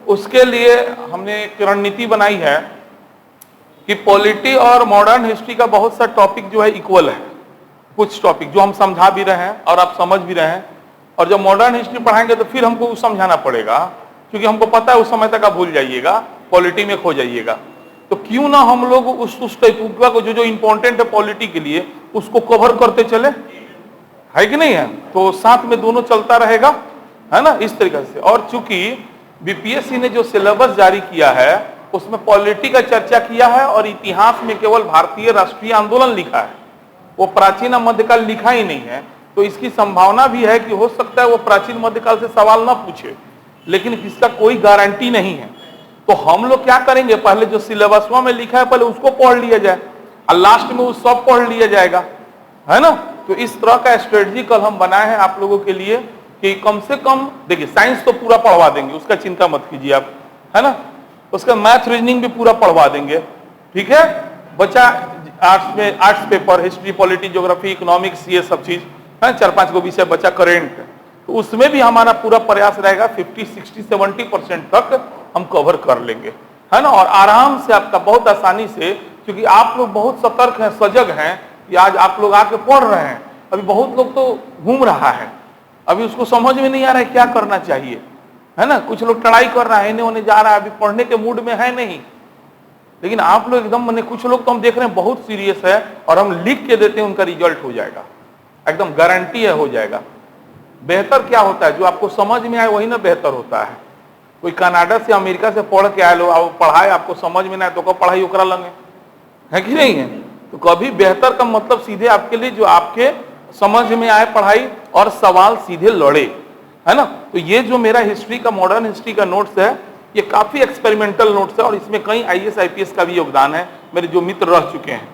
उसके लिए हमने एक रणनीति बनाई है कि पॉलिटी और मॉडर्न हिस्ट्री का बहुत सा टॉपिक जो है इक्वल है। कुछ टॉपिक जो हम समझा भी रहे हैं और आप समझ भी रहे हैं, और जब मॉडर्न हिस्ट्री पढ़ाएंगे तो फिर हमको समझाना पड़ेगा, क्योंकि हमको पता है उस समय तक आप भूल जाइएगा, पॉलिटी में खो जाइएगा। तो क्यों ना हम लोग उस टाइप को जो इंपॉर्टेंट है पॉलिटी के लिए उसको कवर करते चले, है कि नहीं है? तो साथ में दोनों चलता रहेगा, है ना, इस तरीके से। और चूंकि बीपीएससी ने जो सिलेबस जारी किया है उसमें पॉलिटी का चर्चा किया है और इतिहास में केवल भारतीय राष्ट्रीय आंदोलन लिखा है, वो प्राचीन मध्यकाल लिखा ही नहीं है। तो इसकी संभावना भी है कि हो सकता है वो प्राचीन मध्यकाल से सवाल ना पूछे, लेकिन इसका कोई गारंटी नहीं है। तो हम लोग क्या करेंगे, पहले जो सिलेबस में लिखा है पहले उसको पढ़ लिया जाए और लास्ट में वो सब पढ़ लिया जाएगा, है ना। तो इस तरह का स्ट्रेटजी कल हम बनाए हैं आप लोगों के लिए कि कम से कम देखिए, साइंस तो पूरा पढ़वा देंगे, उसका चिंता मत कीजिए आप, है ना। उसका मैथ रीजनिंग भी पूरा पढ़वा देंगे, ठीक है। बच्चा आर्ट्स में arts paper, history, polity, geography, economics, ये सब चीज है, 4-5 को विषय बच्चा करेंट, तो उसमें भी हमारा पूरा प्रयास रहेगा 50, 60, 70% तक हम कवर कर लेंगे, है ना। और आराम से आपका बहुत आसानी से, क्योंकि आप लोग बहुत सतर्क हैं, सजग हैं कि आज आप लोग आके पढ़ रहे हैं। अभी बहुत लोग तो घूम रहा है, अभी उसको समझ में नहीं आ रहा है क्या करना चाहिए, है ना। कुछ लोग टड़ाई कर रहा है, इन्हें उन्हें जा रहा है, अभी पढ़ने के मूड में है नहीं। लेकिन आप लोग एकदम, मैंने कुछ लोग तो हम देख रहे हैं बहुत सीरियस है और हम लिख के देते हैं, उनका रिजल्ट हो जाएगा, एकदम गारंटी है, हो जाएगा। बेहतर क्या होता है, जो आपको समझ में आए वही ना बेहतर होता है। कोई कनाडा से अमेरिका से पढ़ के आए लो, पढ़ाए, आपको समझ में ना आए तो को पढ़ाई ओकरा लगे, है कि नहीं है। तो कभी बेहतर का मतलब सीधे आपके लिए जो आपके समझ में आए पढ़ाई और सवाल सीधे लड़े, है ना। तो ये जो मेरा हिस्ट्री का, मॉडर्न हिस्ट्री का नोट्स है, ये काफी एक्सपेरिमेंटल नोट्स है और इसमें कई आईएएस आईपीएस का भी योगदान है, मेरे जो मित्र रह चुके हैं।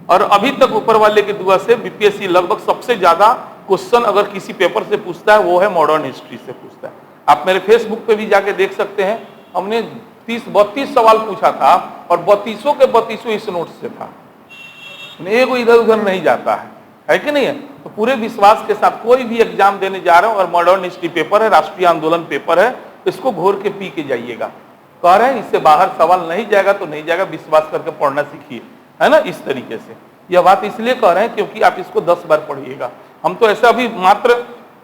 और अभी तक ऊपर वाले की दुआ से बीपीएससी लगभग सबसे ज्यादा क्वेश्चन अगर किसी पेपर से पूछता है वो है मॉडर्न हिस्ट्री से पूछता है। आप मेरे फेसबुक पे भी जाके देख सकते हैं, हमने 30-32 सवाल पूछा था और 32 के 32 इस नोट से था, एक इधर उधर नहीं जाता है कि नहीं है। तो पूरे विश्वास के साथ कोई भी एग्जाम देने जा रहे हो और मॉडर्न हिस्ट्री पेपर है, राष्ट्रीय आंदोलन पेपर है, इसको घोर के पी के जाइएगा। कह रहे हैं इससे बाहर सवाल नहीं जाएगा तो नहीं जाएगा, विश्वास करके पढ़ना सीखिए, है ना। इस तरीके से यह बात इसलिए कह रहे हैं क्योंकि आप इसको 10 बार पढ़िएगा। हम तो ऐसा अभी मात्र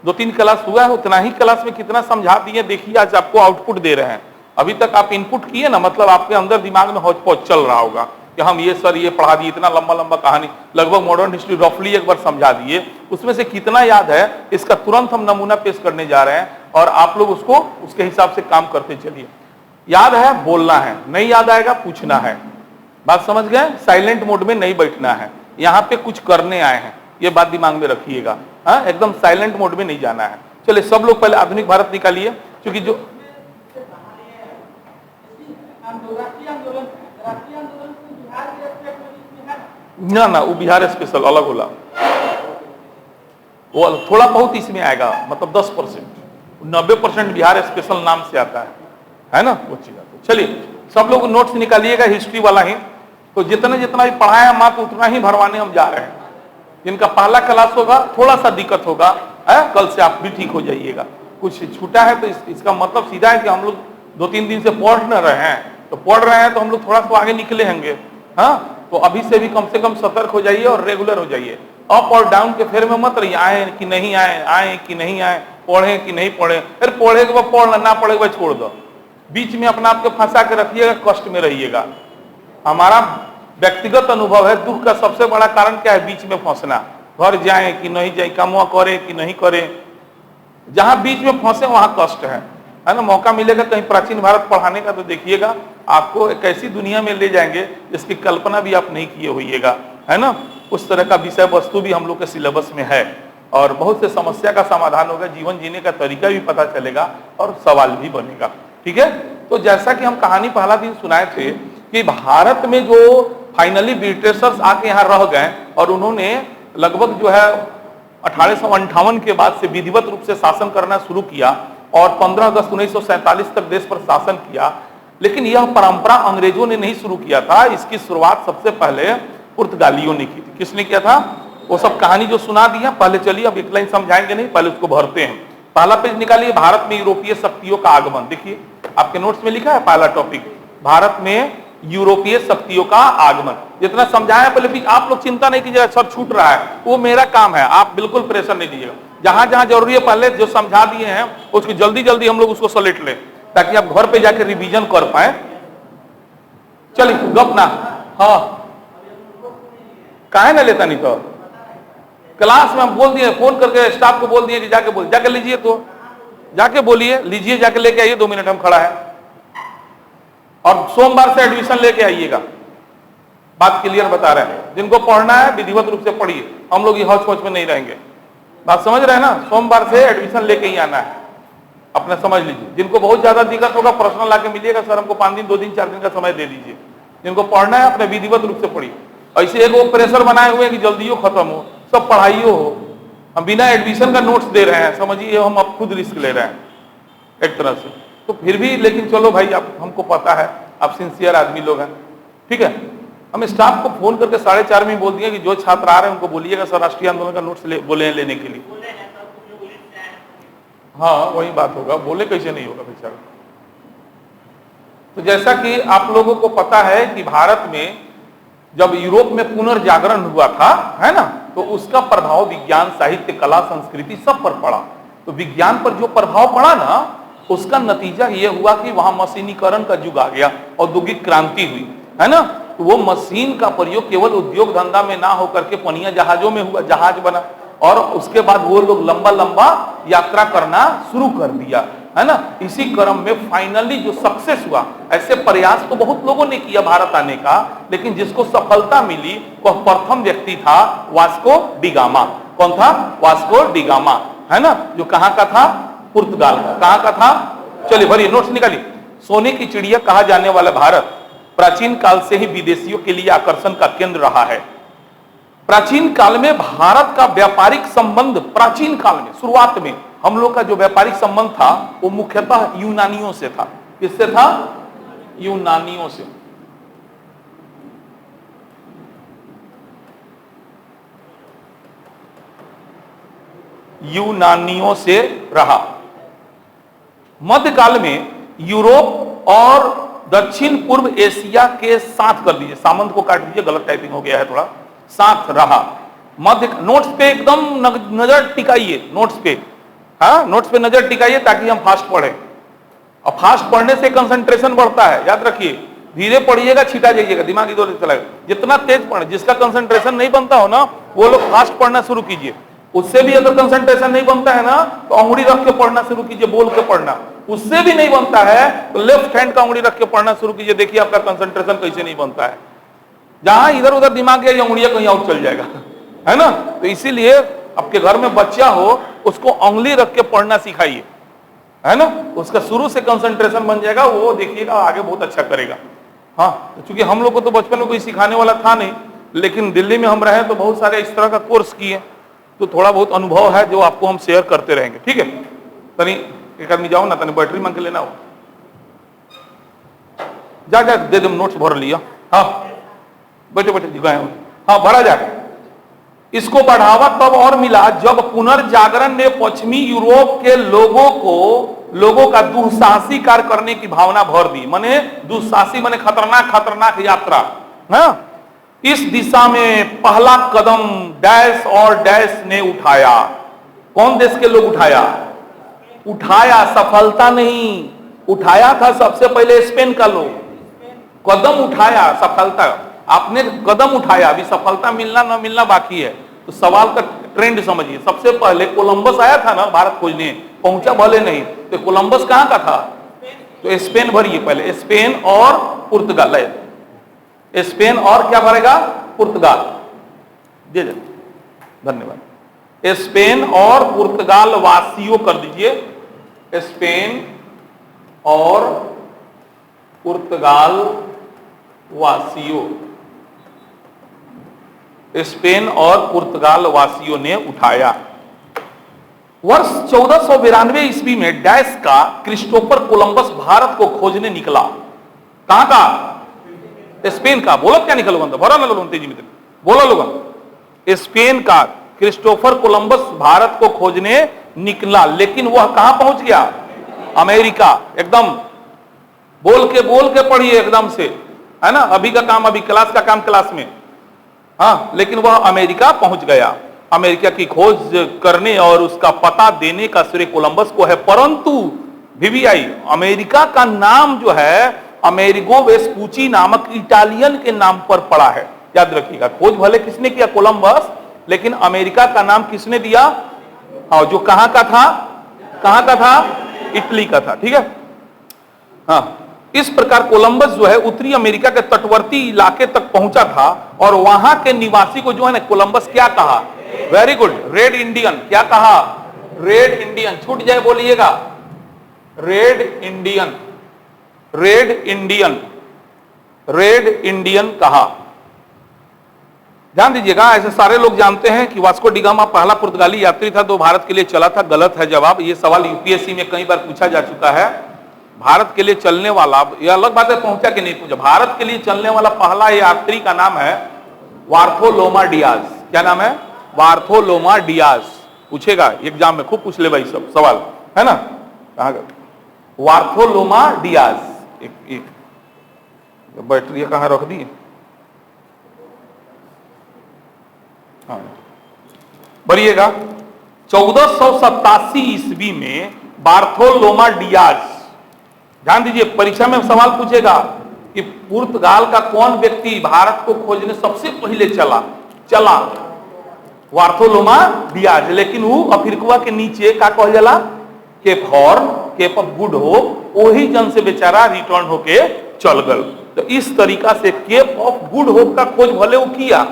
2-3 क्लास हुआ है, उतना ही क्लास में कितना समझा दिए, देखिए आज आपको आउटपुट दे रहे हैं। अभी तक आप इनपुट किए ना, मतलब आपके अंदर दिमाग में हौच पौच चल रहा होगा कि हम ये सर ये पढ़ा दिए, इतना लंबा लंबा कहानी, लगभग मॉडर्न हिस्ट्री रफली एक बार समझा दिए, उसमें से कितना याद है इसका तुरंत हम नमूना पेश करने जा रहे हैं और आप लोग उसको उसके हिसाब से काम करते चलिए। याद है बोलना है, नहीं याद आएगा पूछना है, बात समझ गए। साइलेंट मोड में नहीं बैठना है, यहाँ पे कुछ करने आए हैं, ये बात दिमाग में रखिएगा, हाँ, एकदम साइलेंट मोड में नहीं जाना है। चलिए सब लोग पहले आधुनिक भारत निकालिए, क्योंकि जो ना ना वो बिहार स्पेशल अलग होला, वो थोड़ा बहुत इसमें आएगा, मतलब 10%, 90% बिहार स्पेशल नाम से आता है ना वो चीज। चलिए सब लोग नोट्स निकालिएगा हिस्ट्री वाला ही, तो जितना जितना भी पढ़ाया मात्र उतना ही भरवाने हम जा रहे हैं। जिनका पहला क्लास होगा थोड़ा सा दिक्कत होगा, है, कल से आप भी ठीक हो जाइएगा। कुछ छूटा है तो इसका मतलब सीधा है कि हम लोग 2-3 दिन से पढ़ न रहे हैं, तो पढ़ रहे हैं तो हम लोग थोड़ा सा आगे निकले होंगे, हाँ। तो अभी से भी कम से कम सतर्क हो जाइए और रेगुलर हो जाइए। अप और डाउन के फेर में मत रहिए, आए कि नहीं आए, आए कि नहीं आए, पढ़े कि नहीं पढ़े, फिर पढ़े के बाद पढ़ ना पढ़े के बाद छोड़ दो, बीच में अपना आपको फंसा के रखिएगा, कष्ट में रहिएगा। हमारा व्यक्तिगत अनुभव है, दुख का सबसे बड़ा कारण क्या है, बीच में फंसना, घर जाए कि नहीं जाए, काम करे कि नहीं करे, जहां बीच में फंसे वहां कष्ट है ना। मौका मिलेगा कहीं प्राचीन भारत पढ़ाने का तो देखिएगा, आपको एक ऐसी दुनिया में ले जाएंगे जिसकी कल्पना भी आप नहीं किए होइएगा, है ना। उस तरह का विषय वस्तु भी हम लोग के सिलेबस में है और बहुत से समस्या का समाधान होगा, जीवन जीने का तरीका भी पता चलेगा और सवाल भी बनेगा, ठीक है। तो जैसा कि हम कहानी पहला दिन सुनाए थे कि भारत में जो फाइनली ब्रिटिशर्स आके यहाँ रह गए और उन्होंने लगभग जो है 1858 के बाद से विधिवत रूप से शासन करना शुरू किया और 15 अगस्त 1947 तक देश पर शासन किया। लेकिन यह परंपरा अंग्रेजों ने नहीं शुरू किया था, इसकी शुरुआत सबसे पहले पुर्तगालियों ने की थी। किसने किया था, वो सब कहानी जो सुना दी है पहले। चलिए अब एक लाइन समझाएंगे नहीं, पहले उसको भरते हैं। पहला पेज निकालिए, भारत में यूरोपीय शक्तियों का आगमन। देखिए आपके नोट्स में लिखा है पहला टॉपिक, भारत में यूरोपीय शक्तियों का आगमन। जितना समझाया पहले भी, आप लोग चिंता नहीं कीजिएगा सर छूट रहा है, वो मेरा काम है, आप बिल्कुल प्रेशर नहीं दीजिएगा। जहां जहां जरूरी है पहले जो समझा दिए हैं उसकी जल्दी जल्दी हम लोग उसको सलेट लें, ताकि आप घर पे जाके रिवीजन कर पाए। चलिए गप ना, हाँ काहे ना लेता नहीं तो क्लास में हम बोल दिए, फोन करके स्टाफ को बोल दिए कि जाके लीजिए, तो जाके बोलिए लीजिए, जाके लेके आइए, 2 मिनट हम खड़ा है, और सोमवार से एडमिशन लेके आइएगा। बात क्लियर बता रहे हैं, जिनको पढ़ना है विधिवत रूप से पढ़िए, हम लोग ये हौच पौच में नहीं रहेंगे। बात समझ रहे हैं ना, सोमवार से एडमिशन लेके ही आना है, अपना समझ लीजिए। जिनको बहुत ज्यादा दिक्कत होगा पर्सनल लाके मिलिएगा, सर हमको 5 दिन 2 दिन 4 दिन का समय दे दीजिए। जिनको पढ़ना है अपने विधिवत रूप से पढ़िए। ऐसे एक वो प्रेशर बनाए हुए कि जल्दियों खत्म हो, सब पढ़ाइयो हो, हम बिना एडमिशन का नोट्स दे रहे हैं, समझिए हम अब खुद रिस्क ले रहे हैं एक तरह से। तो फिर भी लेकिन चलो भाई, आप हमको पता है आप सिंसियर आदमी लोग हैं, ठीक है। हम स्टाफ को फोन करके 4:30 में बोल दिए कि जो छात्र आ रहे हैं उनको बोलिएगा सर राष्ट्रीय आंदोलन का नोट्स बोले हैं लेने के लिए। हाँ वही बात होगा, बोले कैसे नहीं होगा बेचारा। तो जैसा कि आप लोगों को पता है कि भारत में जब यूरोप में पुनर्जागरण हुआ था, है ना, तो उसका प्रभाव विज्ञान, साहित्य, कला, संस्कृति सब पर पड़ा। तो विज्ञान पर जो प्रभाव पड़ा ना, उसका नतीजा ये हुआ कि वहां मशीनीकरण का युग आ गया, औद्योगिक क्रांति हुई, है ना। तो वो मशीन का प्रयोग केवल उद्योग धंधा में ना होकर के पनिया जहाजों में हुआ, जहाज बना, और उसके बाद वो लोग लंबा लंबा यात्रा करना शुरू कर दिया, है ना। इसी क्रम में फाइनली जो सक्सेस हुआ, ऐसे प्रयास तो बहुत लोगों ने किया भारत आने का, लेकिन जिसको सफलता मिली वह प्रथम व्यक्ति था वास्को डी गामा। कौन था? वास्को डी गामा, है ना, जो कहां का था? पुर्तगाल का। कहां का था? चलिए भरिए नोट्स निकालिए। सोने की चिड़िया कहा जाने वाला भारत प्राचीन काल से ही विदेशियों के लिए आकर्षण का केंद्र रहा है। प्राचीन काल में भारत का व्यापारिक संबंध, प्राचीन काल में शुरुआत में हम लोग का जो व्यापारिक संबंध था वो मुख्यतः यूनानियों से था। किससे था? यूनानियों से। यूनानियों से रहा। मध्यकाल में यूरोप और दक्षिण पूर्व एशिया के साथ कर दीजिए, सामंत को काट दीजिए, गलत टाइपिंग हो गया है थोड़ा, साथ रहा। मध्य नोट्स पे एकदम नजर टिकाइए, नोट्स पे, हाँ नोट्स पे नजर टिकाइए ताकि हम फास्ट पढ़ें। और फास्ट पढ़ने से कंसंट्रेशन बढ़ता है, याद रखिए। धीरे पढ़िएगा छिटा जाइएगा, दिमाग इधर उधर चलाएगा। जितना तेज पढ़े, जिसका कंसंट्रेशन नहीं बनता हो ना, वो लोग फास्ट पढ़ना शुरू कीजिए। उससे भी अगर कंसंट्रेशन नहीं बनता है ना, तो अंगुली रख के पढ़ना शुरू कीजिए, बोल के पढ़ना। उससे भी नहीं बनता है तो लेफ्ट हैंड का अंगुली रख के पढ़ना शुरू कीजिए, देखिए आपका कंसंट्रेशन कैसे नहीं बनता है। जहां इधर उधर दिमाग गया, अंगुलियां कहीं और चल जाएगा, है ना। तो इसीलिए आपके घर में बच्चा हो, उसको अंगुली रख के पढ़ना सिखाइए, है ना, उसका शुरू से कंसंट्रेशन बन जाएगा, वो देखिएगा आगे बहुत अच्छा करेगा। हाँ, चूंकि हम लोग को तो बचपन में कोई सिखाने वाला था नहीं, लेकिन दिल्ली में हम रहे तो बहुत सारे इस तरह का कोर्स किए, तो थोड़ा बहुत अनुभव है जो आपको हम शेयर करते रहेंगे, ठीक है। तनी एक आदमी जाओ ना, तनी बैटरी मांग के लेना हो, जा जा दे दे, नोट्स भर लिया। हाँ बैठे बैठे दिखाए, हाँ भरा जाए। इसको बढ़ावा तब और मिला जब पुनर्जागरण ने पश्चिमी यूरोप के लोगों का दुस्साहसी कार्य करने की भावना भर दी। माने दुस्साहसी माने खतरनाक खतरनाक यात्रा, हाँ। इस दिशा में पहला कदम डैश और डैश ने उठाया। कौन देश के लोग उठाया? सफलता नहीं, उठाया था सबसे पहले स्पेन का लोग। कदम उठाया, सफलता आपने कदम उठाया, अभी सफलता मिलना ना मिलना बाकी है। तो सवाल का ट्रेंड समझिए। सबसे पहले कोलंबस आया था ना भारत खोजने, पहुंचा भले नहीं, तो कोलंबस कहां का था? तो स्पेन भरिए पहले, स्पेन और पुर्तगाल। स्पेन और क्या भरेगा? पुर्तगाल। दे दे, धन्यवाद। स्पेन और पुर्तगाल वासियों कर दीजिए, स्पेन और पुर्तगाल वासियों। स्पेन और पुर्तगाल वासियों ने उठाया। वर्ष 1492 ईस्वी में डैश का क्रिस्टोफर कोलंबस भारत को खोजने निकला। कहां का? स्पेन का। बोलो क्या निकल भरा ना लोगों तेजी में, बोलो लोगों। स्पेन का क्रिस्टोफर कोलंबस भारत को खोजने निकला, लेकिन वह कहां पहुंच गया? अमेरिका। एकदम बोल के पढ़िए एकदम से, है ना। अभी का काम अभी, क्लास का काम क्लास में। हाँ, लेकिन वह अमेरिका पहुंच गया। अमेरिका की खोज करने और उसका पता देने का श्रेय कोलंबस को है, परंतु वीवीआई अमेरिका का नाम जो है अमेरिगो वेस्पूची नामक इटालियन के नाम पर पड़ा है। याद रखिएगा, खोज भले किसने किया, कोलंबस, लेकिन अमेरिका का नाम किसने दिया? हाँ, जो कहां का था? कहां का था? इटली का था। ठीक है। हाँ, इस प्रकार कोलंबस जो है उत्तरी अमेरिका के तटवर्ती इलाके तक पहुंचा था और वहां के निवासी को जो है ना कोलंबस क्या कहा? Very good, red Indian. क्या कहा? Red Indian. छूट जाए बोलिएगा, red Indian, red Indian, red Indian कहा। ध्यान दीजिएगा, ऐसे सारे लोग जानते हैं कि वास्को डी गामा पहला पुर्तगाली यात्री था जो भारत के लिए चला था। गलत है जवाब। ये सवाल यूपीएससी में कई बार पूछा जा चुका है। भारत के लिए चलने वाला, यह अलग बात है पहुंचा कि नहीं पहुंचा, भारत के लिए चलने वाला पहला यात्री का नाम है बार्थोलोमा डियाज। क्या नाम है? बार्थोलोमा डियाज। पूछेगा एग्जाम में, खूब पूछ ले भाई सब सवाल, है ना। कहां बार्थोलोमा डियाज। एक बैटरी कहां रख दी? हाँ, बढ़िएगा। 1487 ईस्वी में बार्थोलोमा डियाज, ध्यान दीजिए परीक्षा में सवाल पूछेगा कि पुर्तगाल का कौन व्यक्ति भारत को खोजने सबसे पहले चला बार्थोलोमा डियाज। लेकिन वो अफ्रीका के नीचे का कहल जाला Cape Horn, Cape of Good Hope, वही जन से बेचारा रिटर्न होके चल गल। तो इस तरीका से केप ऑफ गुड होप का खोज भले वो किया,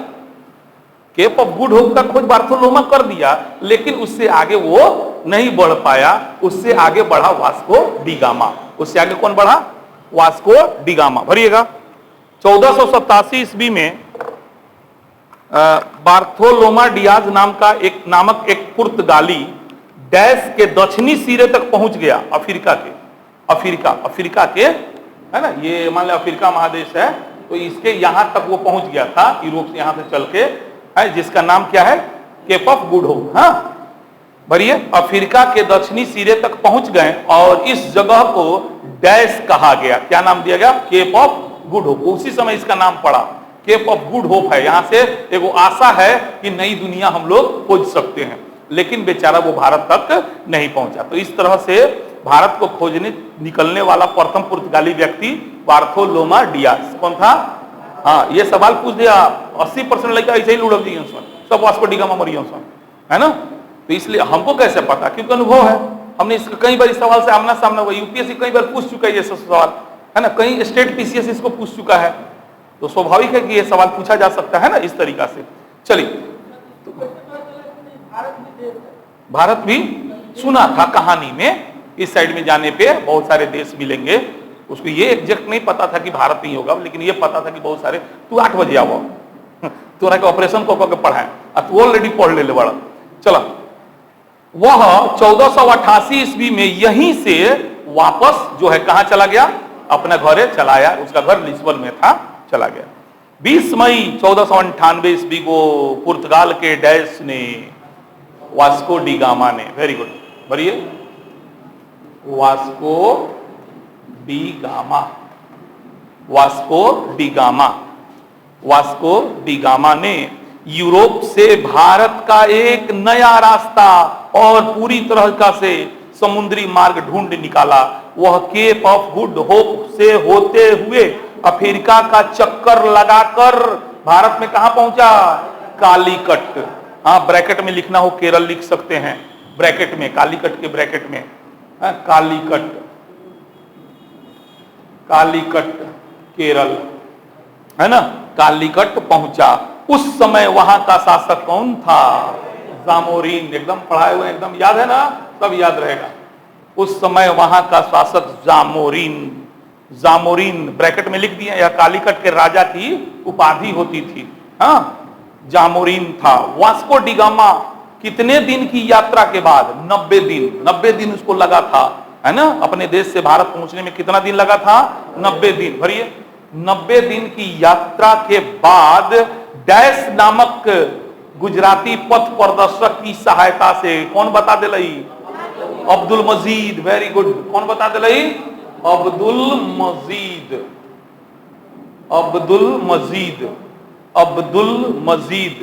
केप ऑफ गुड होप का खोज बार्थोलोमा कर दिया, लेकिन उससे आगे वो नहीं बढ़ पाया। उससे आगे बढ़ा वास्को डी गामा। उससे आगे कौन बढ़ा? Vasco D gamma. भरिएगा, 1487 ईस्वी में बार्थोलोमा डियाज नामक एक पुर्तगाली डैश के दक्षिणी सिरे तक पहुंच गया। अफ्रीका के, है ना, ये मान लो अफ्रीका महादेश है, तो इसके यहां तक वो पहुंच गया था, यूरोप से यहां से चल के, है, जिसका नाम क्या है? Cape of Good Hope. हाँ, भरिए, अफ्रीका के दक्षिणी सिरे तक पहुंच गए और इस जगह को डैश कहा गया। क्या नाम दिया गया? Cape of Good Hope. उसी समय इसका नाम पड़ा, केप ऑफ गुड होप है। यहां से एक आशा है कि नई दुनिया हम लोग खोज सकते हैं, लेकिन बेचारा वो भारत तक नहीं पहुंचा। तो इस तरह से भारत को खोजने निकलने वाला प्रथम पुर्तगाली व्यक्ति बार्थोलोमा डियाज कौन था? हाँ, ये सवाल पूछ दिया, 80% लड़का ऐसे ही लुढ़क दिए सब वास्को डी गामा मरियम, है ना। तो इसलिए हमको कैसे पता? क्योंकि अनुभव है, हमने इसका कई बार इस सवाल से आमना सामना हुआ। यूपीएससी कई बार पूछ चुका है ये सवाल, है ना, कई स्टेट पीसीएस इसको पूछ चुका है, तो स्वाभाविक है कि ये सवाल पूछा जा सकता है ना इस तरीका से। चलिए, तो भारत भी सुना था कहानी में, इस साइड में जाने पे बहुत सारे देश मिलेंगे। उसको ये एग्जैक्ट नहीं पता था कि भारत नहीं होगा, लेकिन ये पता था कि बहुत सारे। तू 8 बजे आओ, तोरा के ऑपरेशन को पढ़ाए, तू ऑलरेडी पढ़ ले बड़ा। चला, वह 1488 ईस्वी में यहीं से वापस जो है कहां चला गया? अपने घरे चला आया। उसका घर लिस्बन में था, चला गया। 20 मई 1498 ईस्वी को पुर्तगाल के डैश ने, वास्को डी गामा ने, वेरी गुड, बढ़िए, Vasco D gamma, Vasco D gamma, Vasco D gamma ने यूरोप से भारत का एक नया रास्ता और पूरी तरह का से समुद्री मार्ग ढूंढ निकाला। वह केप ऑफ गुड होप से होते हुए अफ्रीका का चक्कर लगाकर भारत में कहां पहुंचा? कालीकट। हाँ, ब्रैकेट में लिखना हो केरल लिख सकते हैं, ब्रैकेट में, कालीकट के ब्रैकेट में, हाँ, कालीकट, कालीकट केरल, है ना, कालीकट पहुंचा। उस समय वहां का शासक कौन था? जामोरिन। एकदम पढ़ाए हुए, एकदम याद है ना, सब याद रहेगा। उस समय वहां का शासक जामोरिन, जामोरिन ब्रैकेट में लिख दिया, यह कालीकट के राजा की उपाधि होती थी। हाँ, जामोरिन था। वास्को डी गामा कितने दिन की यात्रा के बाद? 90 दिन। 90 दिन उसको लगा था, है ना, अपने देश से भारत पहुंचने में कितना दिन लगा था? 90 दिन। भरिए, 90 दिन की यात्रा के बाद डैश नामक गुजराती पथ प्रदर्शक की सहायता से, कौन बता दिलई? अब्दुल मजीद, वेरी गुड, कौन बता दिलई? अब्दुल मजीद, अब्दुल मजीद, अब्दुल मजीद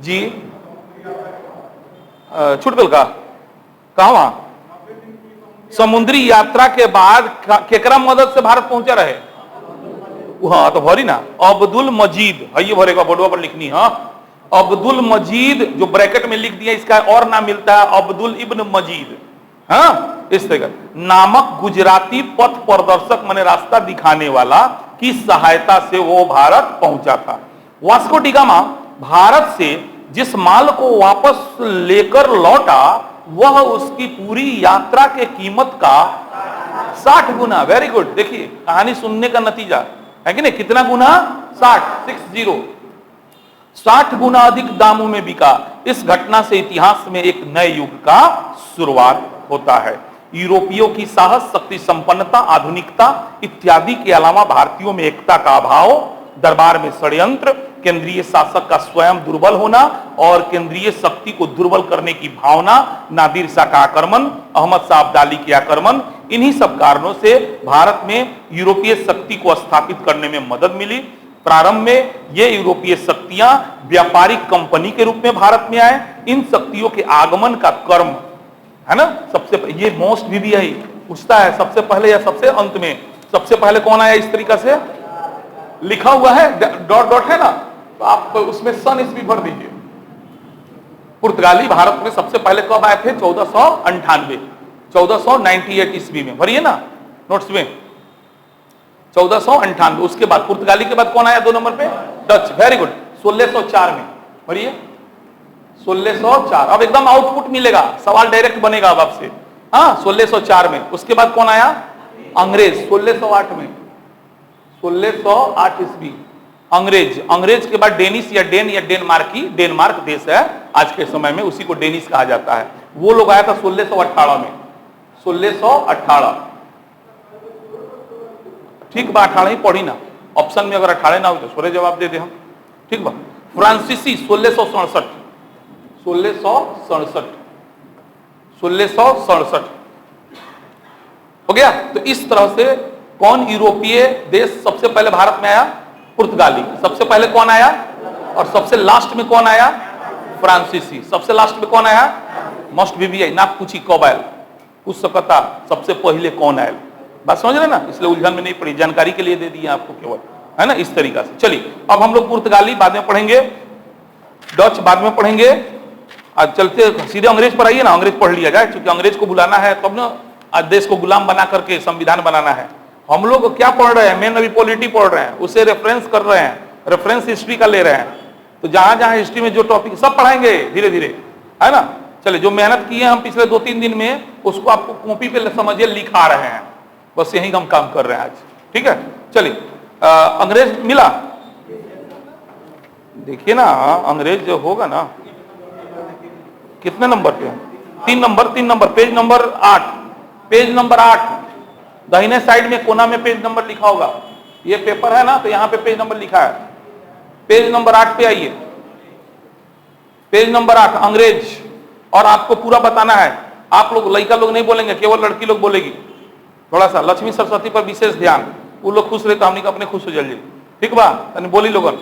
जी। छुटकल का कहा वहां समुद्री यात्रा के बाद केकरा मदद से भारत पहुंचा रहे? हाँ तो भरी ना, अब्दुल मजीद है, ये भरेगा बोर्डवा पर लिखनी। हाँ अब्दुल मजीद जो ब्रैकेट में लिख दिया, इसका और नाम मिलता है अब्दुल इब्न मजीद। हाँ इस तरह नामक गुजराती पथ प्रदर्शक माने रास्ता दिखाने वाला की सहायता से वो भारत पहुंचा था। वास्को डी गामा भारत से जिस माल को वापस लेकर लौटा वह उसकी पूरी यात्रा के कीमत का 60 गुना। वेरी गुड, देखिए कहानी सुनने का नतीजा है कि नहीं, कितना गुना? 60 गुना अधिक दामों में बिका। इस घटना से इतिहास में एक नए युग का शुरुआत होता है। यूरोपियों की साहस, शक्ति संपन्नता, आधुनिकता इत्यादि के अलावा भारतीयों में एकता का अभाव, दरबार में षड्यंत्र, केंद्रीय शासक का स्वयं दुर्बल होना और केंद्रीय शक्ति को दुर्बल करने की भावना, नादिर शाह का आक्रमण, अहमद शाह अब्दाली के आक्रमण, इन्हीं सब कारणों से भारत में यूरोपीय शक्ति को स्थापित करने में मदद मिली। प्रारंभ में ये यूरोपीय शक्तियां व्यापारिक कंपनी के रूप में भारत में आए। इन शक्तियों के आगमन का क्रम है ना, सबसे ये मोस्ट भी है, पूछता है सबसे पहले या सबसे अंत में, सबसे पहले कौन आया? इस तरीका से लिखा हुआ है, डॉट डॉट है ना, तो आप उसमें सन ईस्वी भर दीजिए। पुर्तगाली भारत में सबसे पहले कब आए थे? 1498, 1498 ईस्वी में, भरिए ना नोट्स में, 1498। उसके बाद पुर्तगाली के बाद कौन आया 2 नंबर पे? डच। वेरी गुड, 1604 में, भरिए 1604। अब एकदम आउटपुट मिलेगा, सवाल डायरेक्ट बनेगा अब आपसे। हाँ 1604 में। उसके बाद कौन आया? अंग्रेज 1608 में, 1608 ईस्वी अंग्रेज। अंग्रेज के बाद डेनिश या डेनमार्की, डेनमार्क देश है आज के समय में, उसी को डेनिश कहा जाता है। वो लोग आया था 1618 में, 1618। ठीक बा, 18 ही पढ़ी ना, ऑप्शन में अगर 18 ना हो तो सोरे जवाब दे दे हम। ठीक बा। फ्रांसीसी 1667, 1667, 1667 हो गया। तो इस तरह से कौन यूरोपीय देश सबसे पहले भारत में आया? पुर्तगाली। सबसे पहले कौन आया? और सबसे लास्ट में कौन आया? फ्रांसीसी। सबसे लास्ट में कौन आया? मस्ट भी ना पूछी कब आयल, पूछ सकता सबसे पहले कौन आयल। बात समझ रहे ना, इसलिए उलझन में नहीं पड़ी, जानकारी के लिए दे दिया आपको केवल, है ना, इस तरीका से। चलिए अब हम लोग पुर्तगाली बाद में पढ़ेंगे, डच बाद में पढ़ेंगे। आज चलते सीधे अंग्रेज पर आइए ना, अंग्रेज पढ़ लिया जाए, क्योंकि अंग्रेज को बुलाना है तब ना, आज देश को गुलाम बना करके संविधान बनाना है। हम लोग क्या पढ़ रहे हैं? मेन अभी पॉलिटी पढ़ रहे हैं, उसे रेफरेंस कर रहे हैं, रेफरेंस हिस्ट्री का ले रहे हैं। तो जहां जहां हिस्ट्री में जो टॉपिक सब पढ़ाएंगे धीरे धीरे, है ना। चलिए जो मेहनत की है हम पिछले 2-3 दिन में, उसको आपको कॉपी पे समझिए लिखा रहे हैं, बस यही हम काम कर रहे हैं आज। ठीक है, चलिए अंग्रेज मिला, देखिए ना अंग्रेज जो होगा ना, कितने नंबर पे? 3 number, page number 8, page number 8 दाहिने साइड में कोना में पेज नंबर लिखा होगा। ये पेपर है ना, तो यहाँ पे पेज नंबर लिखा है, पेज नंबर 8 पे आइए, पेज नंबर 8 अंग्रेज। और आपको पूरा बताना है, आप लोग लड़का लोग नहीं बोलेंगे, केवल लड़की लोग बोलेगी। थोड़ा सा लक्ष्मी सरस्वती पर विशेष ध्यान, वो लोग खुश रहे तो हमने अपने खुश हो जाइए। ठीक बा, बोली लोगन।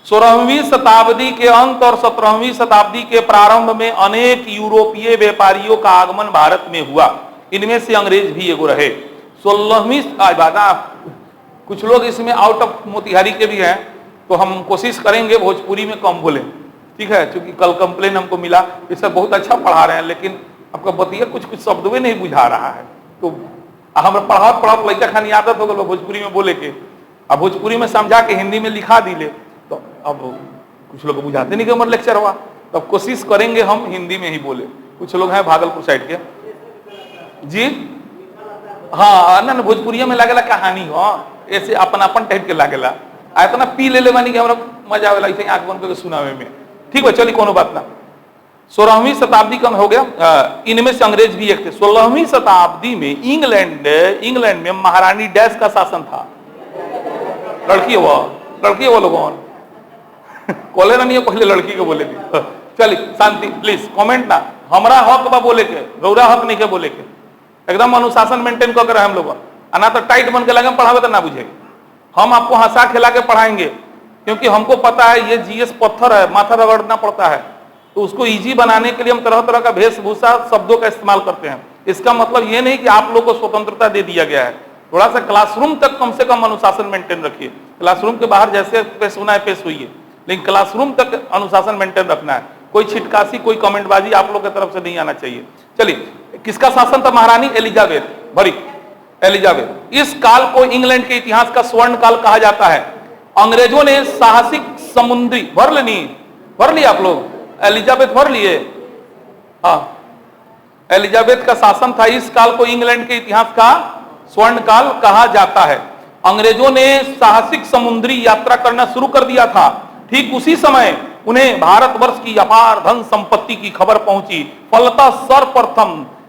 16वीं शताब्दी के अंत और 17वीं शताब्दी के प्रारंभ में अनेक यूरोपीय व्यापारियों का आगमन भारत में हुआ, इनमें से अंग्रेज भी एगो रहे। 16वीं कुछ लोग इसमें आउट ऑफ मोतिहारी के भी हैं, तो हम कोशिश करेंगे भोजपुरी में कम बोले, ठीक है, क्योंकि कल कंप्लेन हमको मिला, इसे बहुत अच्छा पढ़ा रहे हैं लेकिन आपका बतिया कुछ कुछ शब्द में नहीं बुझा रहा है। तो हमें पढ़ाओ लड़का खानी आदत हो गई भोजपुरी में बोले के, अब भोजपुरी में समझा के हिंदी में लिखा दिले, तो अब कुछ लोग बुझाते नहीं कि हमारा लेक्चर हुआ, तो कोशिश करेंगे हम हिंदी में ही बोले। कुछ लोग हैं भागलपुर साइड के जी, हाँ ना भोजपुरिया में लागेला कहानी हो, ऐसे अपन टाइप के लागेला, आया तो ना पी ले बानी कि हमरा मजा आवेला ऐसे आंख बंद करके सुनावे में। ठीक है, चलिए कोनो बात ना। 16वीं शताब्दी कम हो गया, इनमें से अंग्रेज भी एक थे। 16वीं शताब्दी में इंग्लैंड में महारानी डैश का शासन था। लड़की है वो लोगों कोले ना नहीं, पहले लड़की को बोले थी। चलिए शांति प्लीज, कमेंट ना, हमरा हक बा बोले के, रौरा हक नहीं के बोले के, एकदम अनुशासन मेंटेन कर रहे हैं हम लोग, ना तो टाइट बन के लगे पढ़ावे तो ना बुझेगी। हम आपको हंसा खिला के पढ़ाएंगे, क्योंकि हमको पता है ये जीएस पत्थर है, माथा रगड़ना पड़ता है, तो उसको इजी बनाने के लिए हम तरह तरह का वेशभूषा शब्दों का इस्तेमाल करते हैं। इसका मतलब ये नहीं कि आप लोग को स्वतंत्रता दे दिया गया है, थोड़ा सा क्लासरूम तक कम से कम अनुशासन मेंटेन रखिए। क्लासरूम के बाहर जैसे पेश होना है पेश होइए, लेकिन क्लासरूम तक अनुशासन मेंटेन रखना है। कोई छिटकासी, कोई कमेंटबाजी आप लोग की तरफ से नहीं आना चाहिए। चलिए, किसका शासन था? महारानी एलिजाबेथ, भरी एलिजाबेथ। इस काल को इंग्लैंड के इतिहास का स्वर्ण काल कहा जाता है। अंग्रेजों ने साहसिक समुद्री, भर लेनी, भर लिए आप लोग, एलिजाबेथ भर लिए, हाँ, एलिजाबेथ का शासन था। इस काल को इंग्लैंड के इतिहास का स्वर्ण काल कहा जाता है। अंग्रेजों ने साहसिक समुद्री यात्रा करना शुरू कर दिया था। ठीक उसी समय उन्हें भारतवर्ष की अपार धन संपत्ति की खबर पहुंची। फलतः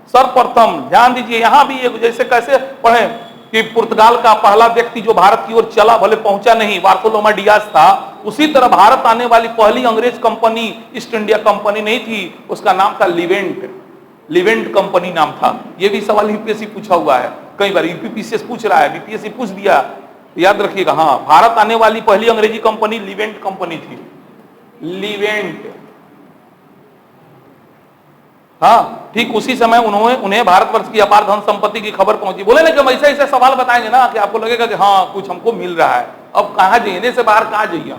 सर्वप्रथम ध्यान दीजिए, यहां भी एक जैसे कैसे पढ़े कि पुर्तगाल का पहला व्यक्ति जो भारत की ओर चला, भले पहुंचा नहीं, बार्थोलोमा डियाज था, उसी तरह भारत आने वाली पहली अंग्रेज कंपनी ईस्ट इंडिया कंपनी नहीं थी, उसका नाम था लिवेंट कंपनी नाम था। यह भी सवाल यूपीएससी पूछा हुआ है कई बार, यूपीपीसीएस पूछ रहा है, बीपीएससी पूछ दिया, याद रखिएगा। हाँ, भारत आने वाली पहली अंग्रेजी कंपनी लिवेंट कंपनी थी, लिवेंट। हाँ, ठीक उसी समय उन्हें भारतवर्ष की अपार धन संपत्ति की खबर पहुंची। बोले ना कि हम ऐसे ऐसे सवाल बताएंगे ना कि आपको लगेगा कि हाँ कुछ हमको मिल रहा है, अब कहां जाइए से बाहर कहां जाइए।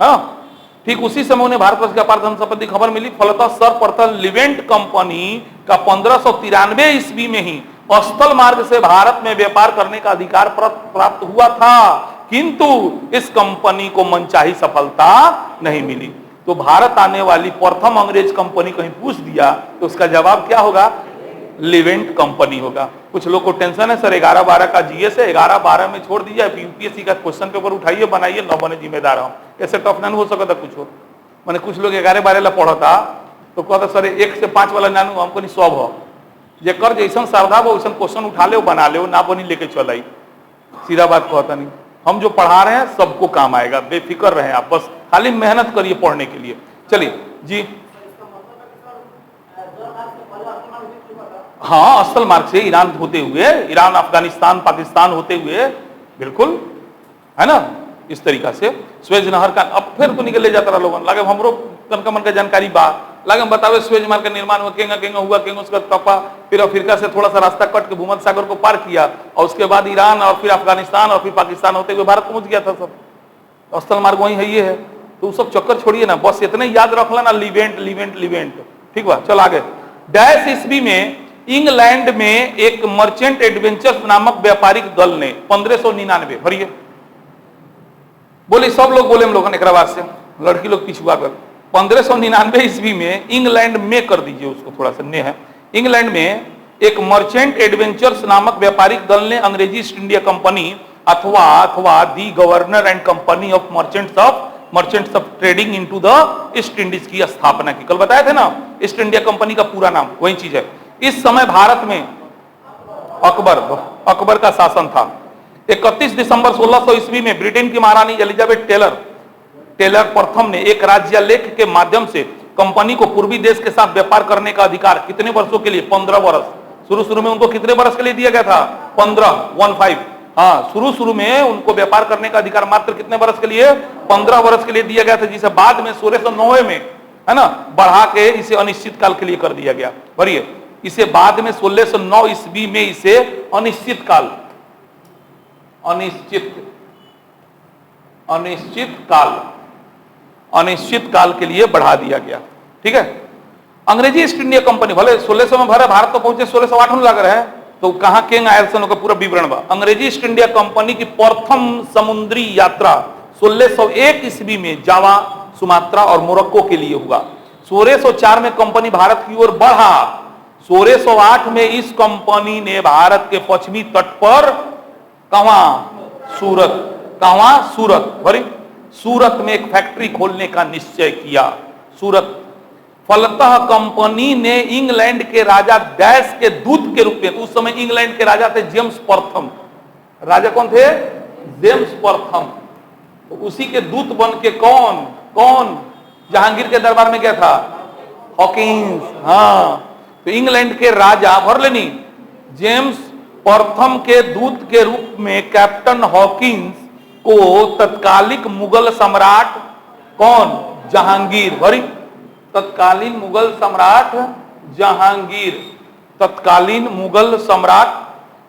हाँ, ठीक उसी समय उन्हें भारतवर्ष की अपार धन संपत्ति खबर मिली। फलतः सर्वप्रथम लिवेंट कंपनी का 1593 ईस्वी में ही स्थल मार्ग से भारत में व्यापार करने का अधिकार प्राप्त हुआ था, किंतु इस कंपनी को मनचाही सफलता नहीं मिली। तो भारत आने वाली प्रथम अंग्रेज कंपनी कहीं पूछ दिया तो उसका जवाब क्या होगा? लिवेंट कंपनी होगा। कुछ लोग को टेंशन है सर 11-12 का जीएस है, 11-12 में छोड़ दीजिए, यूपीएससी का क्वेश्चन पेपर उठाइए, बनाइए, न बने जिम्मेदार हम, ऐसे टफ नहीं हो सकता कुछ हो। मैंने कुछ लोग 11-12 ला पढ़ा था तो कहता सर 1 से 5 वाला जानू, हमको नहीं 100 हो, जे कर जैसा श्रद्धा हो वैसा क्वेश्चन उठा ले, बना ले, ना बनी लेके चल आई, सीधा बात कहता नहीं। हम जो पढ़ा रहे हैं सबको काम आएगा, बेफिक्र रहे आप, बस खाली मेहनत करिए पढ़ने के लिए। चलिए जी, हाँ, असल मार्ग से ईरान होते हुए, ईरान, अफगानिस्तान, पाकिस्तान होते हुए, बिल्कुल है ना, इस तरीका से स्वेज नहर का। अब फिर तो निकल जाता रहा लोगन, लगे हमरो तनका मन का जानकारी बा, लगे बतावे स्वेज मार्ग का निर्माण हुआ, केंगा हुआ, उसका टप्पा, फिर अफ्रीका से थोड़ा सा रास्ता कट के भूमध्य सागर को पार किया, और उसके बाद ईरान, और फिर अफगानिस्तान, और फिर पाकिस्तान होते हुए भारत पहुंच गया था। सब अस्थल मार्ग वही है, ये है। तो सब चक्कर छोड़िए ना, बस इतने याद रख लेना, लिवेंट। ठीक बा, चल आगे। डैश ईस्वी में इंग्लैंड में एक मर्चेंट एडवेंचर्स नामक व्यापारिक दल ने 1599, भरिए बोले, सब लोग बोले, हम लोगों ने बाद से लड़की लोग पिछुआ कर 1599 ईस्वी में इंग्लैंड में कर दीजिए उसको, थोड़ा सा ने है, इंग्लैंड में एक मर्चेंट एडवेंचर्स नामक व्यापारिक दल ने अंग्रेजी ईस्ट इंडिया कंपनी अथवा the governor and company of merchants of trading into the East Indies की स्थापना की। कल बताए थे ना, ईस्ट इंडिया कंपनी का पूरा नाम वही चीज है। इस समय भारत में अकबर का शासन था। 31 दिसंबर 1600 ईस्वी में ब्रिटेन की महारानी एलिजाबेथ टेलर प्रथम ने एक राज्यालेख के माध्यम से कंपनी को पूर्वी देश के साथ व्यापार करने का अधिकार कितने वर्षों के लिए? 15 वर्ष। शुरू में उनको कितने वर्ष के लिए दिया गया था? 15। हाँ, शुरू में उनको व्यापार करने का अधिकार मात्र कितने वर्ष के लिए? 15 वर्ष के लिए दिया गया था, जिसे बाद में 1609 में, है ना, बढ़ा के इसे अनिश्चित काल के लिए कर दिया गया। भरिए, इसे बाद में 1609 ईस्वी में इसे अनिश्चित काल के लिए बढ़ा दिया गया। ठीक है, अंग्रेजी ईस्ट इंडिया कंपनी भले 1600 में भरे, भारत तो पहुंचे 1608 में लग रहे हैं, तो कहां केंग आयल का पूरा विवरण बा। अंग्रेजी ईस्ट इंडिया कंपनी की प्रथम समुद्री यात्रा 1601 ईस्वी में जावा, सुमात्रा और मोरक्को के लिए हुआ। 1604 में कंपनी भारत की ओर बढ़ा। 1608 में इस कंपनी ने भारत के पश्चिमी तट पर सूरत में एक फैक्ट्री खोलने का निश्चय किया। सूरत। फलतः कंपनी ने इंग्लैंड के राजा डैश के दूत के रूप में, उस समय इंग्लैंड के राजा थे जेम्स प्रथम। राजा कौन थे? जेम्स प्रथम। तो उसी के दूत बन के कौन जहांगीर के दरबार में गया था? हॉकिंस। हाँ, तो इंग्लैंड के राजा, भर लेनी, जेम्स प्रथम के दूत के रूप में कैप्टन हॉकिंस को तत्कालिक मुगल सम्राट कौन? जहांगीर। वरी तत्कालीन मुगल सम्राट जहांगीर, तत्कालीन मुगल सम्राट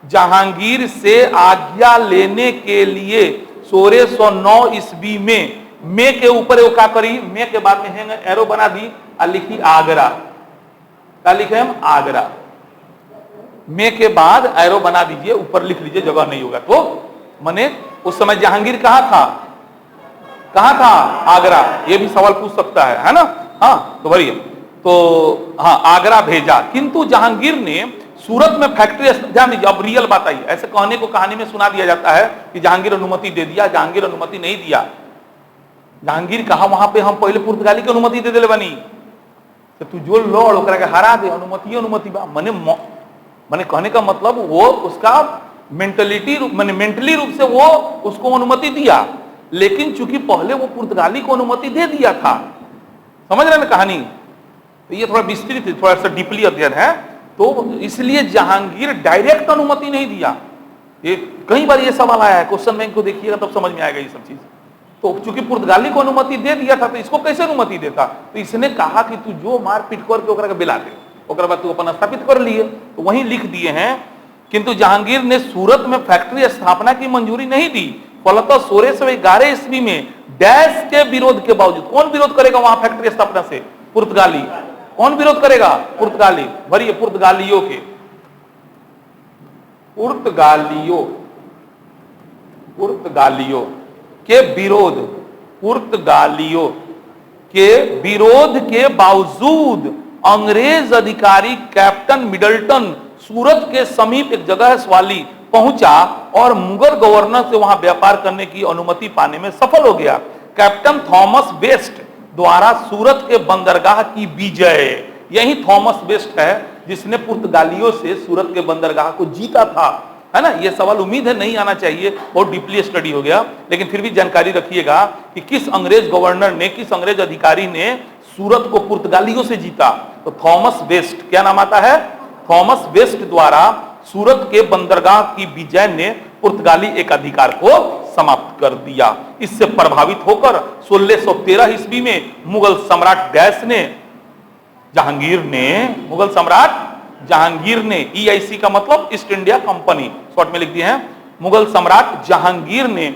जहांगीर से आज्ञा लेने के लिए 1609 ईस्वी में मे के ऊपर वो क्या करी, मे के बाद में हैंग एरो बना दी और लिखी आगरा। क्या लिखे हम? आगरा। मे के बाद एरो बना दीजिए, ऊपर लिख लीजिए, जगह नहीं होगा तो। माने उस समय जहांगीर कहां था? कहां था? आगरा। ये भी सवाल पूछ सकता है ना? हाँ, तो भरिए तो हाँ, आगरा भेजा। किंतु जहांगीर ने सूरत में फैक्ट्री, ध्यान दीजिए, अब रियल बात आई। ऐसे कहने को कहानी में सुना दिया जाता है कि जहांगीर अनुमति दे दिया, जहांगीर अनुमति नहीं दिया। जहांगीर कहा वहां पे हम पहले पुर्तगाली की अनुमति दे दिले बनी, तो तू जो लड़ ओकरा के हरा दे, अनुमति बा। माने कहने का मतलब वो उसका मेंटली रूप से वो उसको अनुमति दिया, लेकिन चूंकि पहले वो पुर्तगाली को अनुमति दे दिया था। समझ रहे हैं कहानी? तो ये थोड़ा विस्तृत, थोड़ा सा डीपली अध्ययन है, तो इसलिए जहांगीर डायरेक्ट अनुमति नहीं दिया। ये कई बार ये सवाल आया है, क्वेश्चन बैंक को देखिएगा तब समझ में आएगा ये सब चीज। तो चूंकि पुर्तगाली को अनुमति दे दिया था, तो इसको कैसे अनुमति देता? तो इसने कहा कि तू जो मार पीट करके ओकरा के बिला दे, ओकरा बाद तू अपन स्थापित कर लिए। तो वहीं लिख दिए हैं, किंतु जहांगीर ने सूरत में फैक्ट्री स्थापना की मंजूरी नहीं दी। फलतः 1611 ईस्वी में डैश के विरोध के बावजूद, कौन विरोध करेगा वहां फैक्ट्री स्थापना से? पुर्तगाली। कौन विरोध करेगा? पुर्तगाली। भरिए पुर्तगालियों के, पुर्तगालियों के विरोध, पुर्तगालियों के विरोध के बावजूद अंग्रेज अधिकारी कैप्टन मिडल्टन सूरत के समीप एक जगह है स्वाली पहुंचा और मुगल गवर्नर से वहां व्यापार करने की अनुमति पाने में सफल हो गया। कैप्टन थॉमस बेस्ट द्वारा सूरत के बंदरगाह की विजय, यही थॉमस बेस्ट है जिसने पुर्तगालियों से सूरत के बंदरगाह को जीता था, है ना? ये सवाल उम्मीद है नहीं आना चाहिए, बहुत डीपली स्टडी हो गया, लेकिन फिर भी जानकारी रखिएगा कि किस अंग्रेज गवर्नर ने, किस अंग्रेज अधिकारी ने सूरत को पुर्तगालियों से जीता। तो थॉमस बेस्ट, क्या नाम आता है? थॉमस बेस्ट द्वारा सूरत के बंदरगाह की विजय ने पुर्तगाली एक अधिकार को समाप्त कर दिया। इससे प्रभावित होकर 1613 ईस्वी में मुगल सम्राट डैश ने, जहांगीर ने, मुगल सम्राट जहांगीर ने, EIC का मतलब ईस्ट इंडिया कंपनी, शॉर्ट में लिख दिए हैं, मुगल सम्राट जहांगीर ने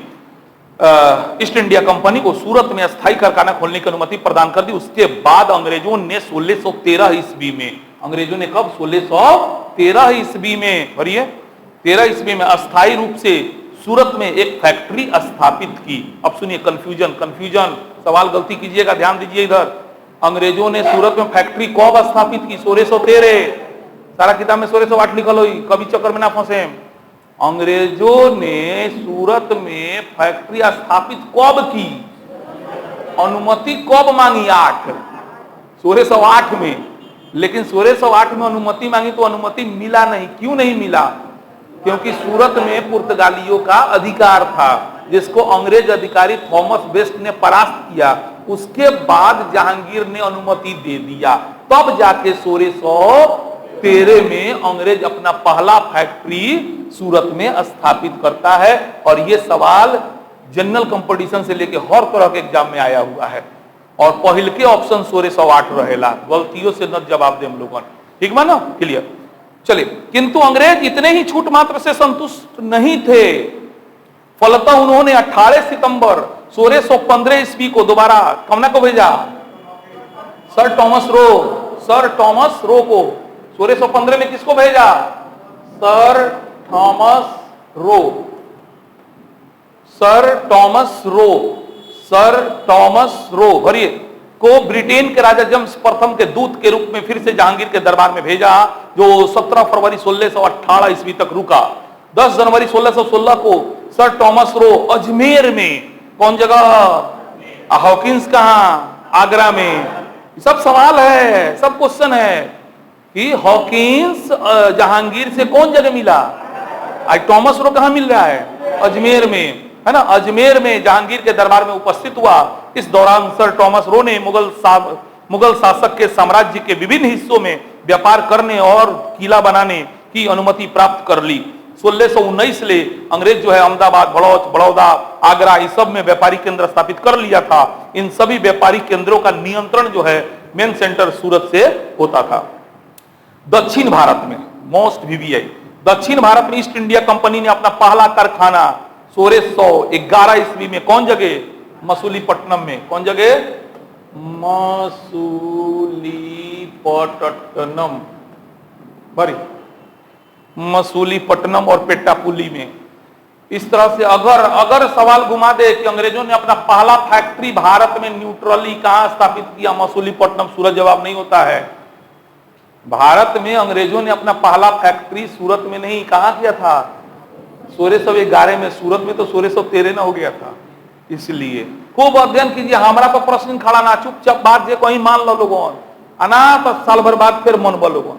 ईस्ट इंडिया कंपनी को सूरत में अस्थायी कारखाना खोलने की अनुमति प्रदान कर दी। उसके बाद अंग्रेजों ने 1613 ईस्वी में, अंग्रेजों ने कब? 1613 ईस्वी में, भरिए 13 ईस्वी में अस्थायी रूप से सूरत में एक फैक्ट्री स्थापित की। अब सुनिए, कंफ्यूजन, सवाल गलती कीजिएगा, ध्यान दीजिए इधर। अंग्रेजों ने सूरत में फैक्ट्री कब स्थापित की? 1613। सारा किताब में 1608 लिखल हो, कभी चक्कर में ना फंसे। अंग्रेजों ने सूरत में फैक्ट्री स्थापित कब की? अनुमति कब मांगी? 1608 में। लेकिन 1608 में अनुमति मांगी तो अनुमति मिला नहीं। क्यों नहीं मिला? क्योंकि सूरत में पुर्तगालियों का अधिकार था, जिसको अंग्रेज अधिकारी थॉमस बेस्ट ने परास्त किया। उसके बाद जहांगीर ने अनुमति दे दिया, तब जाके 1613 में अंग्रेज अपना पहला फैक्ट्री सूरत में स्थापित करता है। और यह सवाल जनरल कंपटीशन से लेके हर तरह के एग्जाम में आया हुआ है, और पहल के ऑप्शन 1608 रहेला। गलतियों से न जवाब दे हम लोगों, ठीक बा ना? क्लियर? चलिए, किंतु अंग्रेज इतने ही छूट मात्र से संतुष्ट नहीं थे। फलतः उन्होंने 18 सितंबर 1615 ईस्वी को दोबारा कमना को भेजा? सर टॉमस रो को। 1615 में किसको भेजा? सर टॉमस रो भरिए को ब्रिटेन के राजा जेम्स प्रथम के दूत के रूप में फिर से जहांगीर के दरबार में भेजा, जो 17 फरवरी 1618 ईस्वी तक रुका। 10 जनवरी 1616 को सर टॉमस रो अजमेर में, कौन जगह? हॉकिंस कहां? आगरा में। सब सवाल है, सब क्वेश्चन है कि हॉकिंस जहांगीर से कौन जगह मिला? आज टॉमस रो कहां मिल रहा है? अजमेर में, है ना? अजमेर में जहांगीर के दरबार में उपस्थित हुआ। इस दौरान सर टॉमस रो ने मुगल शासक के साम्राज्य के विभिन्न हिस्सों में व्यापार करने और किला बनाने की अनुमति प्राप्त कर ली। 1619 ले अंग्रेज जो है अहमदाबाद, बड़ौच, बड़ौदा, आगरा इस सब में व्यापारिक केंद्र स्थापित कर लिया था। इन सभी व्यापारिक केंद्रों का नियंत्रण जो है मेन सेंटर सूरत से होता था। दक्षिण भारत में मोस्ट वीवीआई, दक्षिण भारत में ईस्ट इंडिया कंपनी ने अपना पहला कारखाना 1611 ईस्वी में कौन जगह? मसूलीपट्टनम में। कौन जगह? मसूलीपट्टनम, बड़ी मसूलीपट्टनम और पेट्टापुली में। इस तरह से अगर सवाल घुमा दे कि अंग्रेजों ने अपना पहला फैक्ट्री भारत में न्यूट्रली कहां स्थापित किया, मसूलीपट्टनम, सूरत जवाब नहीं होता है। भारत में अंग्रेजों ने अपना पहला फैक्ट्री सूरत में नहीं, कहां किया था? 1611 में। सूरत में तो 1613 ना हो गया था। इसलिए खूब अध्ययन कीजिए, हमारा पर प्रश्न खड़ा ना, चुपचाप बात जे कहीं मान लो लोगों अनाथ साल भर बाद फिर मन बल लोगों।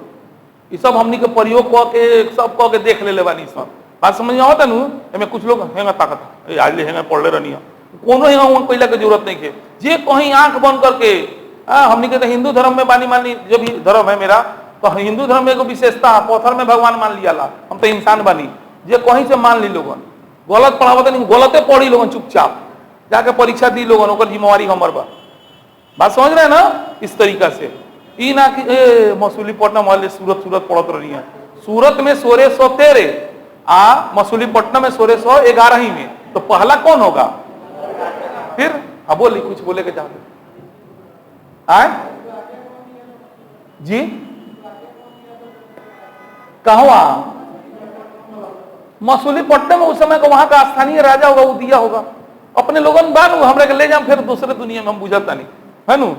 ये सब हमनी के प्रयोग कह के सब कह के देख ले बानी। सब बात समझ में आवता नु? एमे कुछ लोग हेंगा ताकत आज ले हेंगा पढ़ले रहनी कोनो हेंगा उन पहले के जरूरत नहीं के। जे कहीं आंख बंद करके हमनी के तो हिंदू धर्म में बानी मानी, जो भी धर्म है मेरा, तो हिंदू धर्म में एगो विशेषता है, पत्थर में भगवान मान लिया ला, हम तो इंसान बानी। जे कहीं से मान ली लोगन, गलत पढ़ावत नहीं, गलते पढ़ी लोगन, चुपचाप जाके परीक्षा दी लोगन, ओकर जिम्मेवारी हमर बा। बात समझ रहे हैं ना? इस तरीका से ई ना कि मसूलीपट्टनम वाले सूरत पढ़त रही है। सूरत में 1613 मसूलीपट्टनम में 1611 ही में, तो पहला कौन होगा? फिर अब बोली, कुछ बोले के चाहते आए जी? कहा? मसूलीपट्टनम उस समय का वहां का स्थानीय राजा होगा, वो दिया होगा अपने लोगों ने। बानू हमरा के ले जाम फिर दूसरे दुनिया में, हम बुझाता नहीं है नु।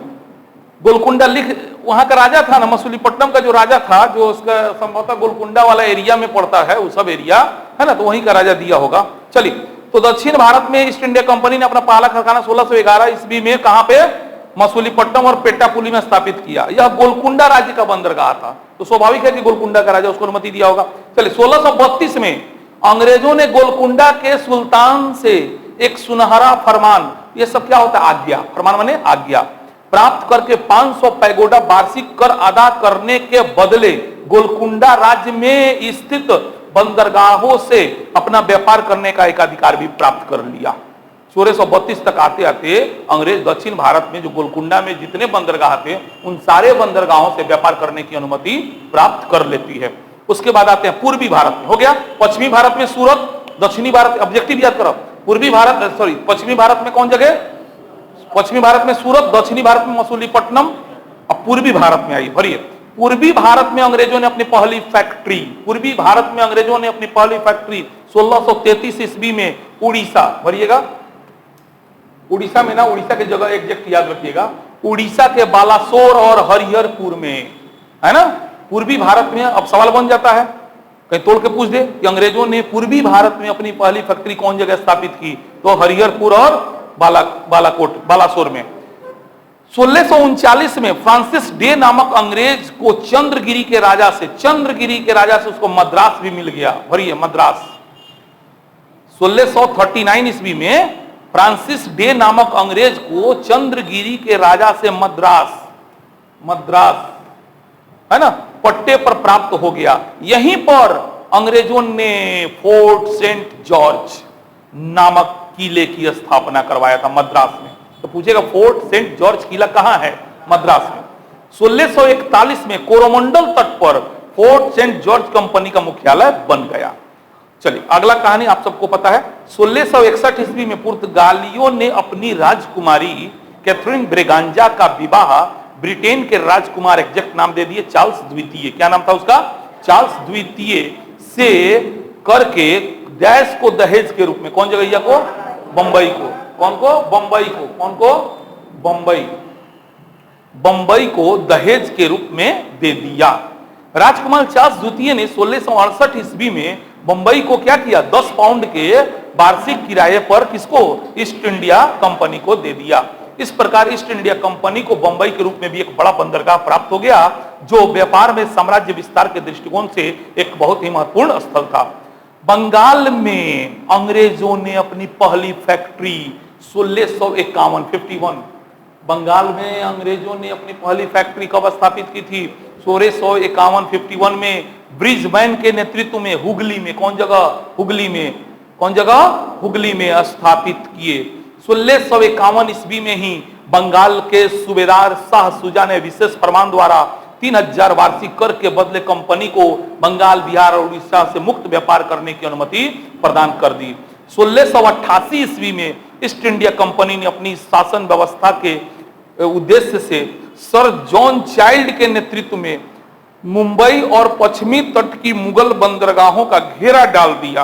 गोलकुंडा लिख, वहां का राजा था ना, मसूलीपट्टनम का जो राजा था, जो उसका संभवतः गोलकुंडा वाला एरिया में पड़ता है, वो सब एरिया है ना, तो वहीं का राजा दिया होगा। चलिए, तो दक्षिण भारत में ईस्ट इंडिया कंपनी ने अपना पहला कारखाना 1611 ईस्वी में कहां पे? मसूलीपट्टनम और पेट्टापुली में स्थापित किया। यह गोलकुंडा राज्य का बंदरगाह था, तो स्वाभाविक है कि गोलकुंडा का राजा उसको अनुमति दिया होगा। चलिए, 1632 में अंग्रेजों ने गोलकुंडा के सुल्तान से एक सुनहरा फरमान, ये सब क्या होता है? आज्ञा। फरमान माने आज्ञा प्राप्त करके 500 पैगोडा वार्षिक कर अदा करने के बदले गोलकुंडा राज्य में स्थित बंदरगाहों से अपना व्यापार करने का एक अधिकार भी प्राप्त कर लिया। 1632 तक आते आते अंग्रेज दक्षिण भारत में जो गोलकुंडा में जितने बंदरगाह थे, उन सारे बंदरगाहों से व्यापार करने की अनुमति प्राप्त कर लेती है। उसके बाद आते हैं पूर्वी भारत में, हो गया। पश्चिमी भारत में सूरत, दक्षिणी भारत, ऑब्जेक्टिव याद करो। पूर्वी भारत, सॉरी, पश्चिमी भारत में कौन जगह? पश्चिमी भारत में सूरत, दक्षिणी भारत में मसूलीपट्टनम, अब पूर्वी भारत में आई, भरिए। पूर्वी भारत में अंग्रेजों ने अपनी पहली फैक्ट्री, पूर्वी भारत में अंग्रेजों ने अपनी पहली फैक्ट्री 1633 ईस्वी में उड़ीसा, भरिएगा, उड़ीसा में ना, उड़ीसा की जगह एग्जैक्ट याद रखिएगा, उड़ीसा के बालासोर और हरिहरपुर में, है ना। पूर्वी भारत में अब सवाल बन जाता है, कहीं तोड़ के पूछ दे कि अंग्रेजों ने पूर्वी भारत में अपनी पहली फैक्ट्री कौन जगह स्थापित की, तो हरिहरपुर और बालाकोट, बालासोर में। 1639 में फ्रांसिस डे नामक अंग्रेज को चंद्रगिरी के राजा से उसको मद्रास भी मिल गया, भरिए मद्रास। 1639 ईस्वी में फ्रांसिस डे नामक अंग्रेज को चंद्रगिरी के राजा से मद्रास है ना, पट्टे पर प्राप्त हो गया। यहीं पर अंग्रेजों ने फोर्ट सेंट जॉर्ज नामक किले की स्थापना करवाया था मद्रास में। तो पूछेगा फोर्ट सेंट जॉर्ज किला कहां है? मद्रास में। 1641 में कोरोमंडल तट पर फोर्ट सेंट जॉर्ज कंपनी का मुख्यालय बन गया। चलिए, अगला कहानी आप सबको पता है। 1661 ईस्वी में पुर्तगालियों ने अपनी राजकुमारी कैथरीन ब्रेगांजा का विवाह ब्रिटेन के राजकुमार, एग्जैक्ट नाम दे दिए, चार्ल्स द्वितीय, क्या नाम था उसका? चार्ल्स द्वितीय से करके डैश को दहेज के रूप में, कौन जगह को? बंबई को। कौन को? बंबई को। कौन को? बंबई को दहेज के रूप में दे दिया। राजकुमार चार्ल्स द्वितीय ने 1668 ईस्वी में बंबई को क्या किया? 10 पाउंड के वार्षिक किराए पर किसको? ईस्ट इंडिया कंपनी को दे दिया। इस प्रकार ईस्ट इंडिया कंपनी को बंबई के रूप में भी एक बड़ा बंदरगाह प्राप्त हो गया, जो व्यापार में साम्राज्य विस्तार के दृष्टिकोण से एक बहुत ही महत्वपूर्ण स्थल था। बंगाल में अंग्रेजों ने अपनी पहली फैक्ट्री 1651 बंगाल में अंग्रेजों ने अपनी पहली फैक्ट्री कब स्थापित की थी? 1651 में ब्रिजबैन के नेतृत्व में हुगली में, कौन जगह हुगली में स्थापित किए। 1651 ईस्वी में ही बंगाल के सूबेदार शाह सुजा ने विशेष फरमान द्वारा 3000 वार्षिक कर के बदले कंपनी को बंगाल, बिहार और उड़ीसा से मुक्त व्यापार करने की अनुमति प्रदान कर दी। 1688 ईस्वी में ईस्ट इंडिया कंपनी ने अपनी शासन व्यवस्था के उद्देश्य से सर जॉन चाइल्ड के नेतृत्व में मुंबई और पश्चिमी तट की मुगल बंदरगाहों का घेरा डाल दिया,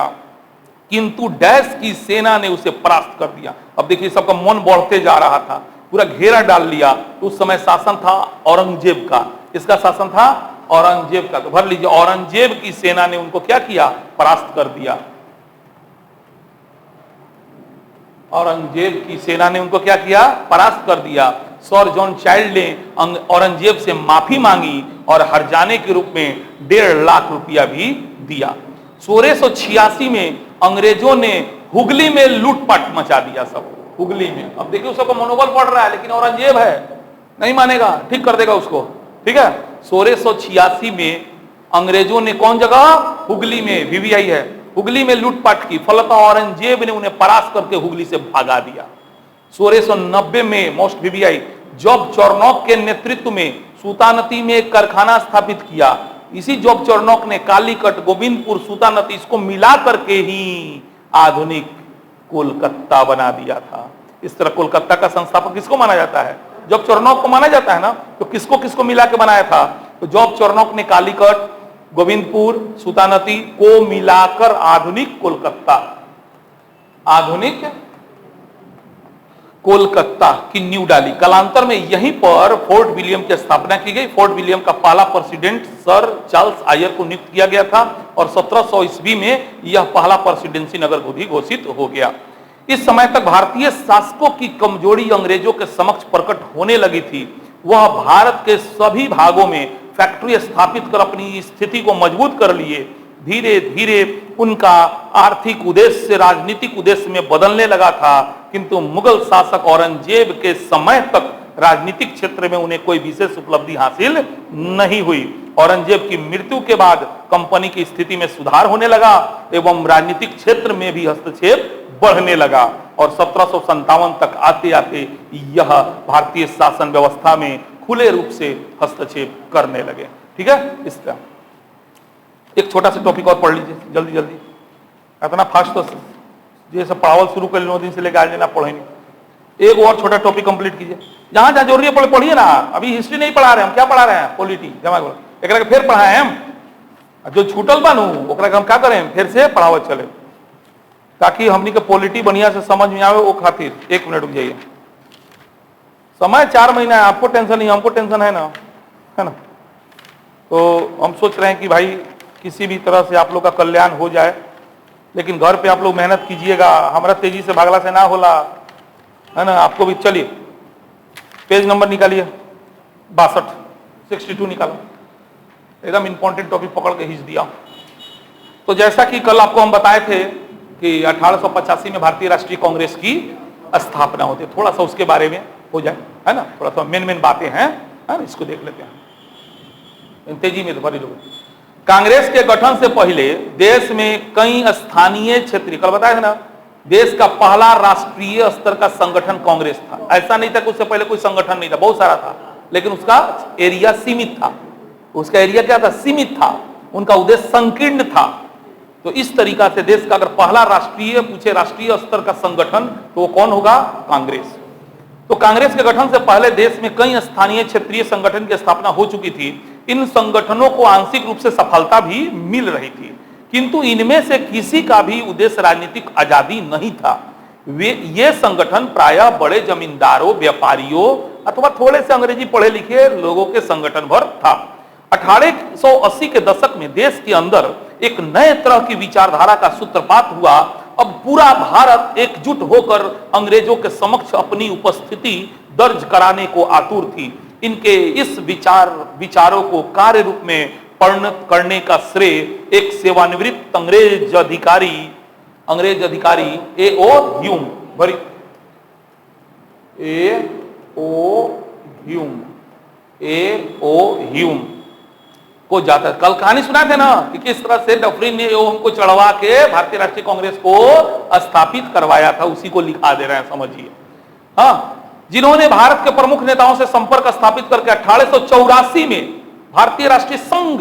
किंतु डैश की सेना ने उसे परास्त कर दिया। अब देखिए सबका मन बढ़ते जा रहा था, पूरा घेरा डाल लिया। तो उस समय शासन था औरंगजेब का। इसका शासन था औरंगजेब का। तो भर लीजिए, औरंगजेब की सेना ने उनको क्या किया? परास्त कर दिया। औरंगजेब की सेना ने उनको क्या किया? परास्त कर दिया। सर जॉन चाइल्ड ने औरंगजेब से माफी मांगी और हर्जाने के रूप में 1.5 लाख रुपया भी दिया। 1686 में अंग्रेजों ने हुगली में लूटपाट मचा दिया, सब हुगली में। अब देखिए उसका मनोबल बढ़ रहा है, लेकिन औरंगजेब है, नहीं मानेगा, ठीक कर देगा उसको, ठीक है। 1686 में अंग्रेजों ने कौन जगह? हुगली में, वीवीआई है, हुगली में लूटपाट की। फलतः औरंगजेब ने उन्हें परास्त करके हुगली से भागा दिया। 1690 में मोस्ट वीवीआई जॉब चौरनौक के नेतृत्व में सूतानती में एक कारखाना स्थापित किया। इसी जॉब चौरनौक ने कालीकट, गोविंदपुर, सूतानती इसको मिला करके ही आधुनिक कोलकाता बना दिया था। इस तरह कोलकाता का संस्थापक किसको माना जाता है? जॉब चौरनौक को माना जाता है ना। तो किसको किसको मिला के बनाया था? तो जॉब चौरनौक ने कालीकट, गोविंदपुर, सूतानती को मिलाकर आधुनिक कोलकाता, आधुनिक कोलकाता की नींव डाली। कालांतर में यहीं पर फोर्ट विलियम की स्थापना की गई। फोर्ट विलियम का पहला प्रेसिडेंट सर चार्ल्स आयर को नियुक्त किया गया था और 1700 ईस्वी में यह पहला प्रेसिडेंसी नगर घोषित हो गया। इस समय तक भारतीय शासकों की कमजोरी अंग्रेजों के समक्ष प्रकट होने लगी थी। वह भारत के सभी भागों में फैक्ट्री स्थापित कर अपनी स्थिति को मजबूत कर लिए। धीरे धीरे उनका आर्थिक उद्देश्य से राजनीतिक उद्देश्य में बदलने लगा था, किंतु मुगल शासक औरंगजेब के समय तक राजनीतिक क्षेत्र में उन्हें कोई विशेष उपलब्धि हासिल नहीं हुई। औरंगजेब की मृत्यु के बाद कंपनी की स्थिति में सुधार होने लगा एवं राजनीतिक क्षेत्र में भी हस्तक्षेप बढ़ने लगा और 1757 तक आते आते यह भारतीय शासन व्यवस्था में खुले रूप से हस्तक्षेप करने लगे। ठीक है, इस तरह एक छोटा सा टॉपिक और पढ़ लीजिए जल्दी जल्दी, इतना फास्ट तो जैसे पढ़ावल शुरू कर 9 दिन से लेकर आज लेना पढ़े नहीं। एक और छोटा टॉपिक कंप्लीट कीजिए, जहां जहां जरूरी है पढ़िए ना। अभी हिस्ट्री नहीं पढ़ा रहे हम, क्या पढ़ा रहे हैं? पॉलिटी जमा एक फिर पढ़ाए हम, जो छूटल बा ओकरा हम क्या करें, फिर से पढ़ावत चले, ताकि हमनी के पॉलिटी बढ़िया से समझ में आवे। वो खातिर 1 मिनट रुक जाइए, समय 4 महीना है, आपको टेंशन नहीं, हमको टेंशन है ना। तो हम सोच रहे हैं कि भाई किसी भी तरह से आप लोग का कल्याण हो जाए, लेकिन घर पे आप लोग मेहनत कीजिएगा, हमारा तेजी से भागला से ना होला, है ना। आपको भी चलिए पेज नंबर निकालिए 62 62 निकालो, एकदम इंपॉर्टेंट टॉपिक पकड़ के खींच दिया। तो जैसा कि कल आपको हम बताए थे कि 1885 में भारतीय राष्ट्रीय कांग्रेस की स्थापना होती है, थोड़ा सा उसके बारे में हो जाए, है ना। थोड़ा सा मेन बातें हैं, है ना, इसको देख लेते हैं तेजी में। तो बड़ी लोग कांग्रेस के गठन से पहले देश में कई स्थानीय क्षेत्रीय, कल बताया था ना, देश का पहला राष्ट्रीय स्तर का संगठन कांग्रेस था। ऐसा नहीं था कि उससे पहले कोई संगठन नहीं था, बहुत सारा था, लेकिन उसका एरिया सीमित था। उसका एरिया क्या था? सीमित था। उनका उद्देश्य संकीर्ण था। तो इस तरीका से देश का अगर पहला राष्ट्रीय पूछे राष्ट्रीय स्तर का संगठन तो वो कौन होगा? कांग्रेस। तो कांग्रेस के गठन से पहले देश में कई स्थानीय क्षेत्रीय संगठन की स्थापना हो चुकी थी। इन संगठनों को आंशिक रूप से सफलता भी मिल रही थी, किंतु इनमें से किसी का भी उद्देश्य राजनीतिक आजादी नहीं था। ये संगठन प्रायः बड़े जमींदारों, व्यापारियों अथवा थोड़े से अंग्रेजी पढ़े लिखे लोगों के संगठन भर था। 1880 के दशक में देश के अंदर एक नए तरह की विचारधारा का सूत्रपात हुआ। अब पूरा भारत एकजुट होकर अंग्रेजों के समक्ष अपनी उपस्थिति दर्ज कराने को आतुर थी। इनके इस विचारों को कार्य रूप में परिणत करने का श्रेय एक सेवानिवृत्त अंग्रेज अधिकारी A.O. ह्यूम को जाता है। कल कहानी सुना थे ना कि किस तरह से डफरिन ने उनको चढ़वा के भारतीय राष्ट्रीय कांग्रेस को स्थापित करवाया था, उसी को लिखा दे रहे हैं, समझिए। हाँ, जिन्होंने भारत के प्रमुख नेताओं से संपर्क स्थापित करके 1884 में भारतीय राष्ट्रीय संघ,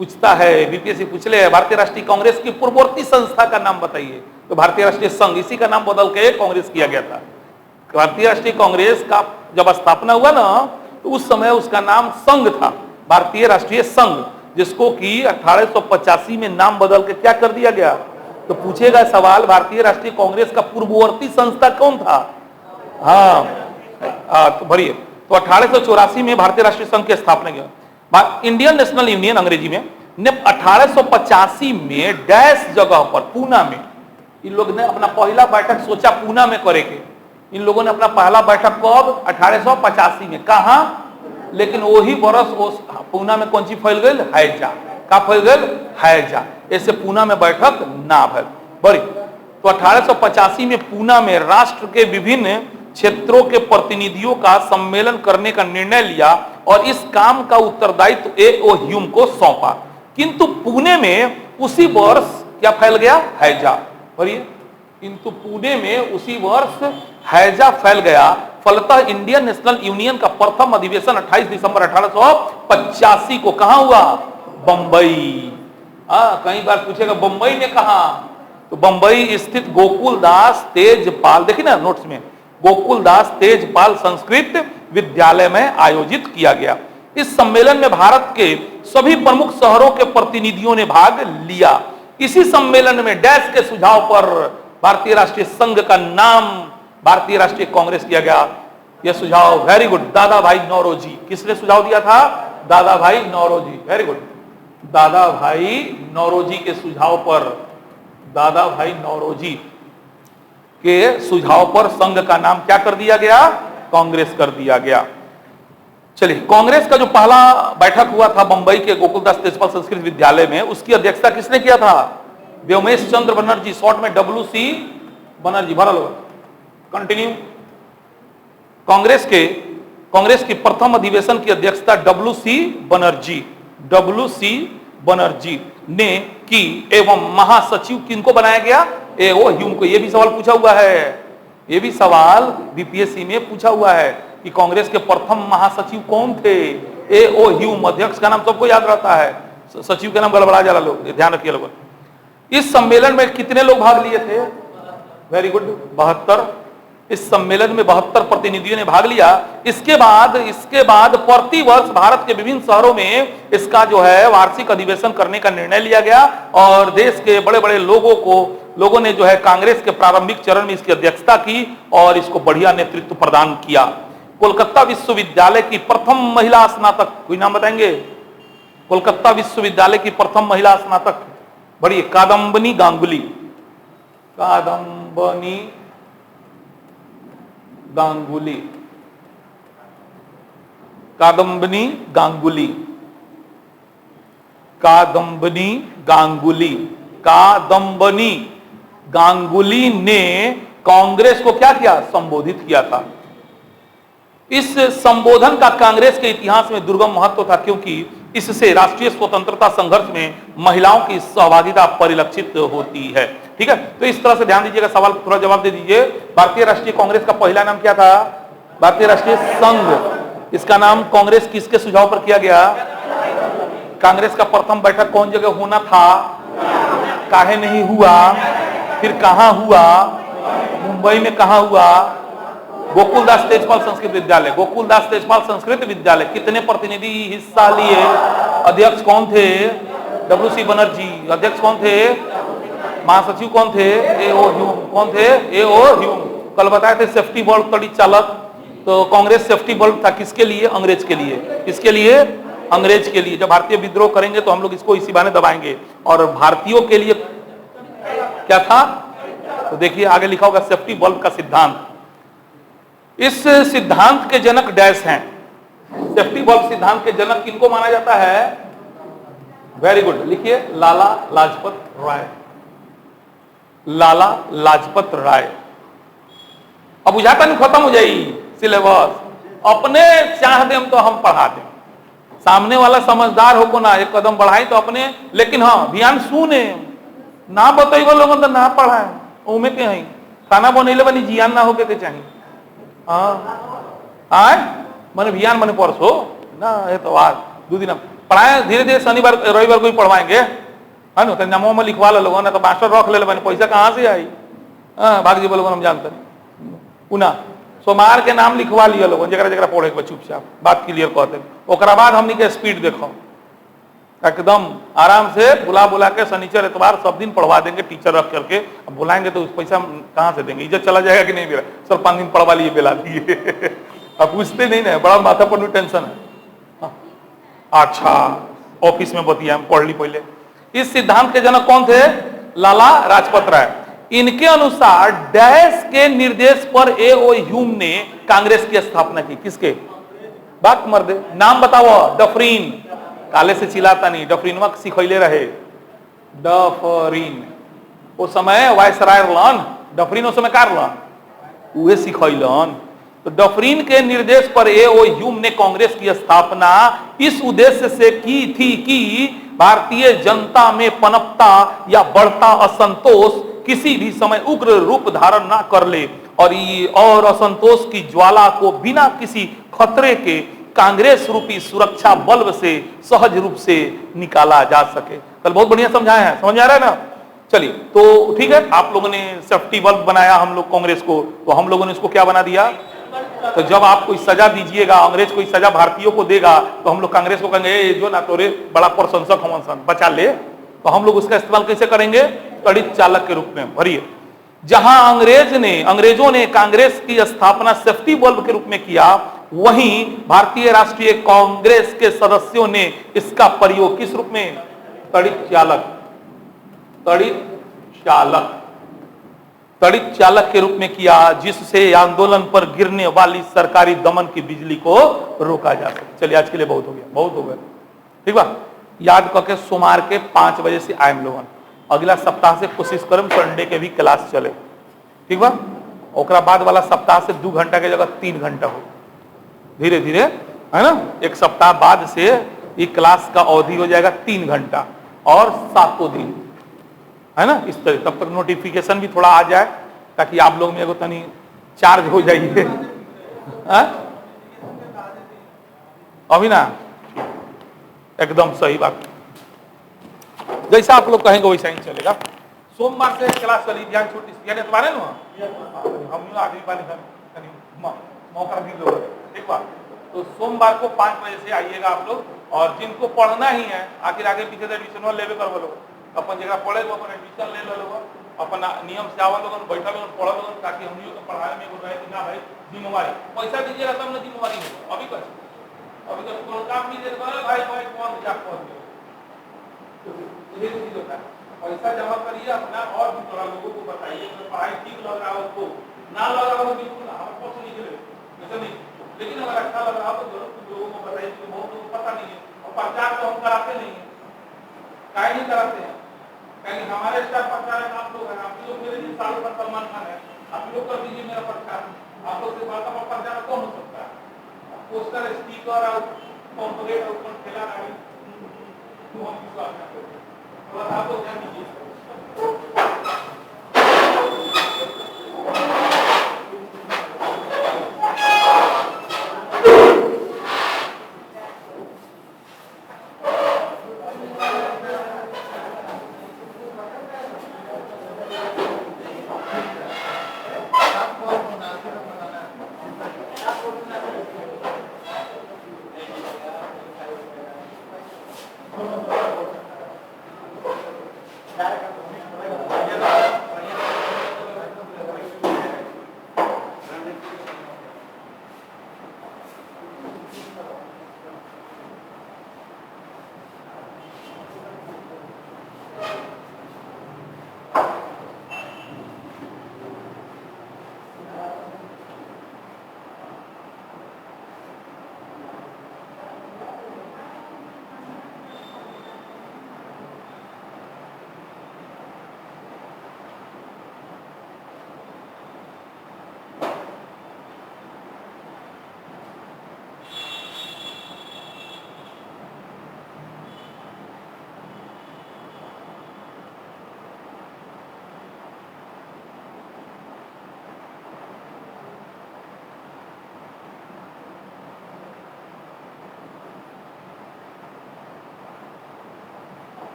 पूछता है बीपीएससी पूछ ले, भारतीय राष्ट्रीय कांग्रेस की पूर्ववर्ती संस्था का नाम बताइए, तो भारतीय राष्ट्रीय संघ, इसी का नाम बदल के कांग्रेस किया गया था। भारतीय राष्ट्रीय कांग्रेस का जब स्थापना हुआ ना, तो उस समय उसका नाम संघ था, भारतीय राष्ट्रीय संघ, जिसको कि 1885 में नाम बदल के क्या कर दिया गया। तो पूछेगा सवाल, भारतीय राष्ट्रीय कांग्रेस का पूर्ववर्ती संस्था कौन था? तो बढ़िए, तो 1884 में भारतीय राष्ट्रीय संघ की स्थापना किया। इंडियन नेशनल यूनियन अंग्रेजी में ने 1885 में डैश जगह पर, पूना में, इन लोग ने अपना पहला बैठक सोचा पूना में करेंगे। इन लोगों ने अपना पहला बैठक कब? 1885 में। कहा? लेकिन वही वर्ष पूना में कौन सी फैल गई? हैजा। का फैल गई? हैजा। ऐसे पूना में बैठक ना भर बड़ी। तो 1885 में पूना में राष्ट्र के विभिन्न क्षेत्रों के प्रतिनिधियों का सम्मेलन करने का निर्णय लिया और इस काम का उत्तरदायित्व ए.ओ. ह्यूम को सौंपा। किंतु पुणे में उसी वर्ष क्या फैल गया? हैजा। पढ़िए, किंतु पुणे में उसी वर्ष हैजा फैल गया। फलतः इंडियन नेशनल यूनियन का प्रथम अधिवेशन 28 दिसंबर 1885 को कहां हुआ? बंबई। कई बार पूछेगा बंबई में कहा, तो बंबई स्थित गोकुलदास तेजपाल, देखिए ना नोट्स में, गोकुलदास तेजपाल संस्कृत विद्यालय में आयोजित किया गया। इस सम्मेलन में भारत के सभी प्रमुख शहरों के प्रतिनिधियों ने भाग लिया। इसी सम्मेलन में डैश के सुझाव पर भारतीय राष्ट्रीय संघ का नाम भारतीय राष्ट्रीय कांग्रेस किया गया। यह सुझाव, वेरी गुड, दादा भाई नौरोजी। किसने सुझाव दिया था? दादा भाई नौरोजी। वेरी गुड, दादा भाई नौरोजी के सुझाव पर, दादा भाई नौरोजी के सुझाव पर संघ का नाम क्या कर दिया गया? कांग्रेस कर दिया गया। चलिए, कांग्रेस का जो पहला बैठक हुआ था बंबई के गोकुलदास तेजपाल संस्कृत विद्यालय में, उसकी अध्यक्षता किसने किया था? व्योमेश चंद्र बनर्जी, शॉर्ट में WC बनर्जी। भरा लो, कंटिन्यू। कांग्रेस की प्रथम अधिवेशन की अध्यक्षता WC बनर्जी ने की एवं महासचिव किनको बनाया गया? ए.ओ. ह्यूम को। यह भी सवाल पूछा हुआ है, यह भी सवाल बीपीएससी में पूछा हुआ है कि कांग्रेस के प्रथम महासचिव कौन थे? ए.ओ. ह्यूम। अध्यक्ष का नाम सबको याद रहता है, सचिव का नाम गड़बड़ा जा रहा, लोग ध्यान रखिए लोगों। इस सम्मेलन में कितने लोग भाग लिए थे? Very good, 72। इस सम्मेलन में 72 प्रतिनिधियों ने भाग लिया। इसके बाद प्रतिवर्ष भारत के विभिन्न शहरों में इसका जो है वार्षिक अधिवेशन करने का निर्णय लिया गया और देश के बड़े बड़े लोगों ने जो है कांग्रेस के प्रारंभिक चरण में इसकी अध्यक्षता की और इसको बढ़िया नेतृत्व प्रदान किया। कोलकाता विश्वविद्यालय की प्रथम महिला स्नातक, कोई नाम बताएंगे? कोलकाता विश्वविद्यालय की प्रथम महिला स्नातक, बढ़िए, कादम्बनी गांगुली। कादम्बनी गांगुली, कादम्बनी गांगुली, कादम्बनी गांगुली, कादम्बनी गांगुली ने कांग्रेस को क्या किया? संबोधित किया था। इस संबोधन का कांग्रेस के इतिहास में दुर्गम महत्व था क्योंकि इससे राष्ट्रीय स्वतंत्रता संघर्ष में महिलाओं की सहभागिता परिलक्षित होती है। ठीक है, तो इस तरह से ध्यान दीजिएगा, सवाल थोड़ा जवाब दे दीजिए। भारतीय राष्ट्रीय कांग्रेस का पहला नाम क्या था? भारतीय राष्ट्रीय संघ। इसका नाम कांग्रेस किसके सुझाव पर किया गया? कांग्रेस का प्रथम बैठक कौन जगह होना था? काहे नहीं हुआ? फिर कहां हुआ? मुंबई में कहां हुआ? गोकुलदास तेजपाल संस्कृत विद्यालय। गोकुलदास तेजपाल संस्कृत विद्यालय। कितने प्रतिनिधि हिस्सा लिए? अध्यक्ष कौन थे? WC बनर्जी। अध्यक्ष कौन थे? महासचिव कौन थे? ए.ओ. ह्यूम। कौन थे? ए.ओ. ह्यूम। कल बताए थे सेफ्टी बल्ब तड़ी चालक, तो कांग्रेस सेफ्टी बल्ब था किसके लिए? अंग्रेज के लिए। किसके लिए? अंग्रेज के लिए। जब भारतीय विद्रोह करेंगे तो हम लोग इसको इसी बहाने दबाएंगे। और भारतीयों के लिए क्या था? तो देखिए आगे लिखा होगा सेफ्टी बल्ब का सिद्धांत। इस सिद्धांत के जनक डैश हैं। सेफ्टी बल्ब सिद्धांत के जनक किनको माना जाता है? वेरी गुड, लिखिए, लाला लाजपत राय। लाला लाजपत राय। अब बुझाता नहीं, खत्म हो जाएगी सिलेबस। अपने चाह दें तो हम पढ़ा दें, सामने वाला समझदार हो को ना एक कदम बढ़ाई तो अपने, लेकिन हाँ ध्यान सुने ना बतैबो लोगन तो ना पढ़ाए ओमे के हई खाना बनैले बनी जियान ना होके के चाहिए। हाँ आए मैंने भियान मैंने परसो ना ये तो आज 2 दिन पढ़ाए धीरे धीरे शनिवार रविवार को ही पढ़वाएंगे है ना। तो नामों में लिखवा लो ना तो मास्टर रख ले मैंने पैसा कहाँ से आई। हाँ भाग जी बोलो हम जानते नहीं पुनः सोमार के नाम लिखवा लिया लोगों जरा जरा पढ़े के चुपचाप बात क्लियर कहते ओकरा बाद हमनी के स्पीड देखो एकदम आराम से बुला बुला के शनिचर इतवार सब दिन पढ़वा देंगे टीचर रख करके। अब बुलाएंगे तो उस पैसा कहाँ से देंगे, इज्जत चला जाएगा कि नहीं मेरा। सर 5 दिन पढ़वा लिए बेला दिए अब पूछते नहीं ना बड़ा माथा पर टेंशन है। अच्छा ऑफिस में बतिया पढ़ ली पहले। इस सिद्धांत के जनक कौन थे? लाला लाजपत राय। इनके अनुसार डैश के निर्देश पर ए.ओ. ह्यूम ने कांग्रेस की स्थापना की। किसके? बात मर्दे नाम बताओ। डफरीन, काले से चिल्लाता नहीं, डफरीनवा सिखैले रहे। डफरीन उस समय वायसराय रहलन, डफरीन उस समय का रहलन उहे सिखैलन। तो डफरीन के निर्देश पर ए.ओ. ह्यूम ने कांग्रेस की स्थापना इस उद्देश्य से की थी कि भारतीय जनता में पनपता या बढ़ता असंतोष किसी भी समय उग्र रूप धारण ना कर ले और असंतोष की ज्वाला को बिना किसी खतरे के कांग्रेस रूपी सुरक्षा बल्ब से सहज रूप से निकाला जा सके। कल बहुत बढ़िया समझाया है, समझ आ रहा है ना। चलिए तो ठीक है, आप लोगों ने सेफ्टी बल्ब बनाया हम लोग कांग्रेस को, तो हम लोगों ने इसको क्या बना दिया। तो जब आप कोई सजा दीजिएगा, अंग्रेज कोई सजा भारतीयों को देगा, तो हम लोग कांग्रेस को कहेंगे जो ना तोरे बड़ा प्रशंसक हम बचा ले। तो हम लोग उसका इस्तेमाल कैसे करेंगे? तड़ित चालक के रूप में भरिए। जहां अंग्रेजों ने कांग्रेस की स्थापना सेफ्टी बल्ब के रूप में किया, वहीं भारतीय राष्ट्रीय कांग्रेस के सदस्यों ने इसका प्रयोग किस रूप में? तड़ित चालक के रूप में किया, जिससे आंदोलन पर गिरने वाली सरकारी दमन की बिजली को रोका जा सके। चलिए आज के लिए बहुत हो गया ठीक बा। याद करके सोमवार के 5 बजे से आए लोगन, अगला सप्ताह से कोशिश करम संडे के भी क्लास चले ठीक बा। ओकरा बाद वाला सप्ताह से 2 घंटा के जगह 3 घंटा हो, धीरे धीरे है ना। एक सप्ताह बाद से ये क्लास का अवधि हो जाएगा 3 घंटा और 7 दिन है ना। इस तरह तब तक नोटिफिकेशन भी थोड़ा आ जाए ताकि आप लोग में तनी चार्ज हो जाइए। अभी ना एकदम सही बात, जैसा आप लोग कहेंगे वैसा ही चलेगा। सोमवार से क्लास चली, ध्यान छोटी तुम्हारे ना हम आदमी मौका भी लोग ठीक बात। तो सोमवार को 5 बजे से आइएगा आप लोग, और जिनको पढ़ना ही है आखिर आगे पीछे से एडमिशन लेवे कर लोग अपन जगह पढ़े तो अपन एडमिशन ले लो, अपन नियम से आवा लोगन बैठा लोगन पढ़ा लोगन, ताकि हम लोग पढ़ाई में रहे कि ना भाई जिम्मेवारी पैसा दीजिएगा तब ना जिम्मेवारी हो। अभी तो काम भी दे भाई कौन जा होता है, पैसा जमा करिए अपना और भी थोड़ा लोगों को बताइए पढ़ाई ठीक लग रहा हो तो, ना लग रहा हो बिल्कुल हमारे पास नहीं चले ऐसा नहीं, लेकिन अगर अच्छा लग रहा हो तो जरूर लोगों को बताइए, क्योंकि बहुत लोगों को पता नहीं है। और प्रचार तो हम कराते नहीं है, काहे नहीं कराते हैं, क्योंकि हमारे स्टाफ प्रचार आप लोग हैं, आप लोग मेरे लिए साल भर सलमान खान है, आप लोग कर दीजिए मेरा प्रचार। आप लोग से बड़ा प्रचार कौन हो सकता है? पोस्टर स्टिकर और कॉम्पोरेट और खेला थोड़ा सा आप लोग ध्यान दीजिए।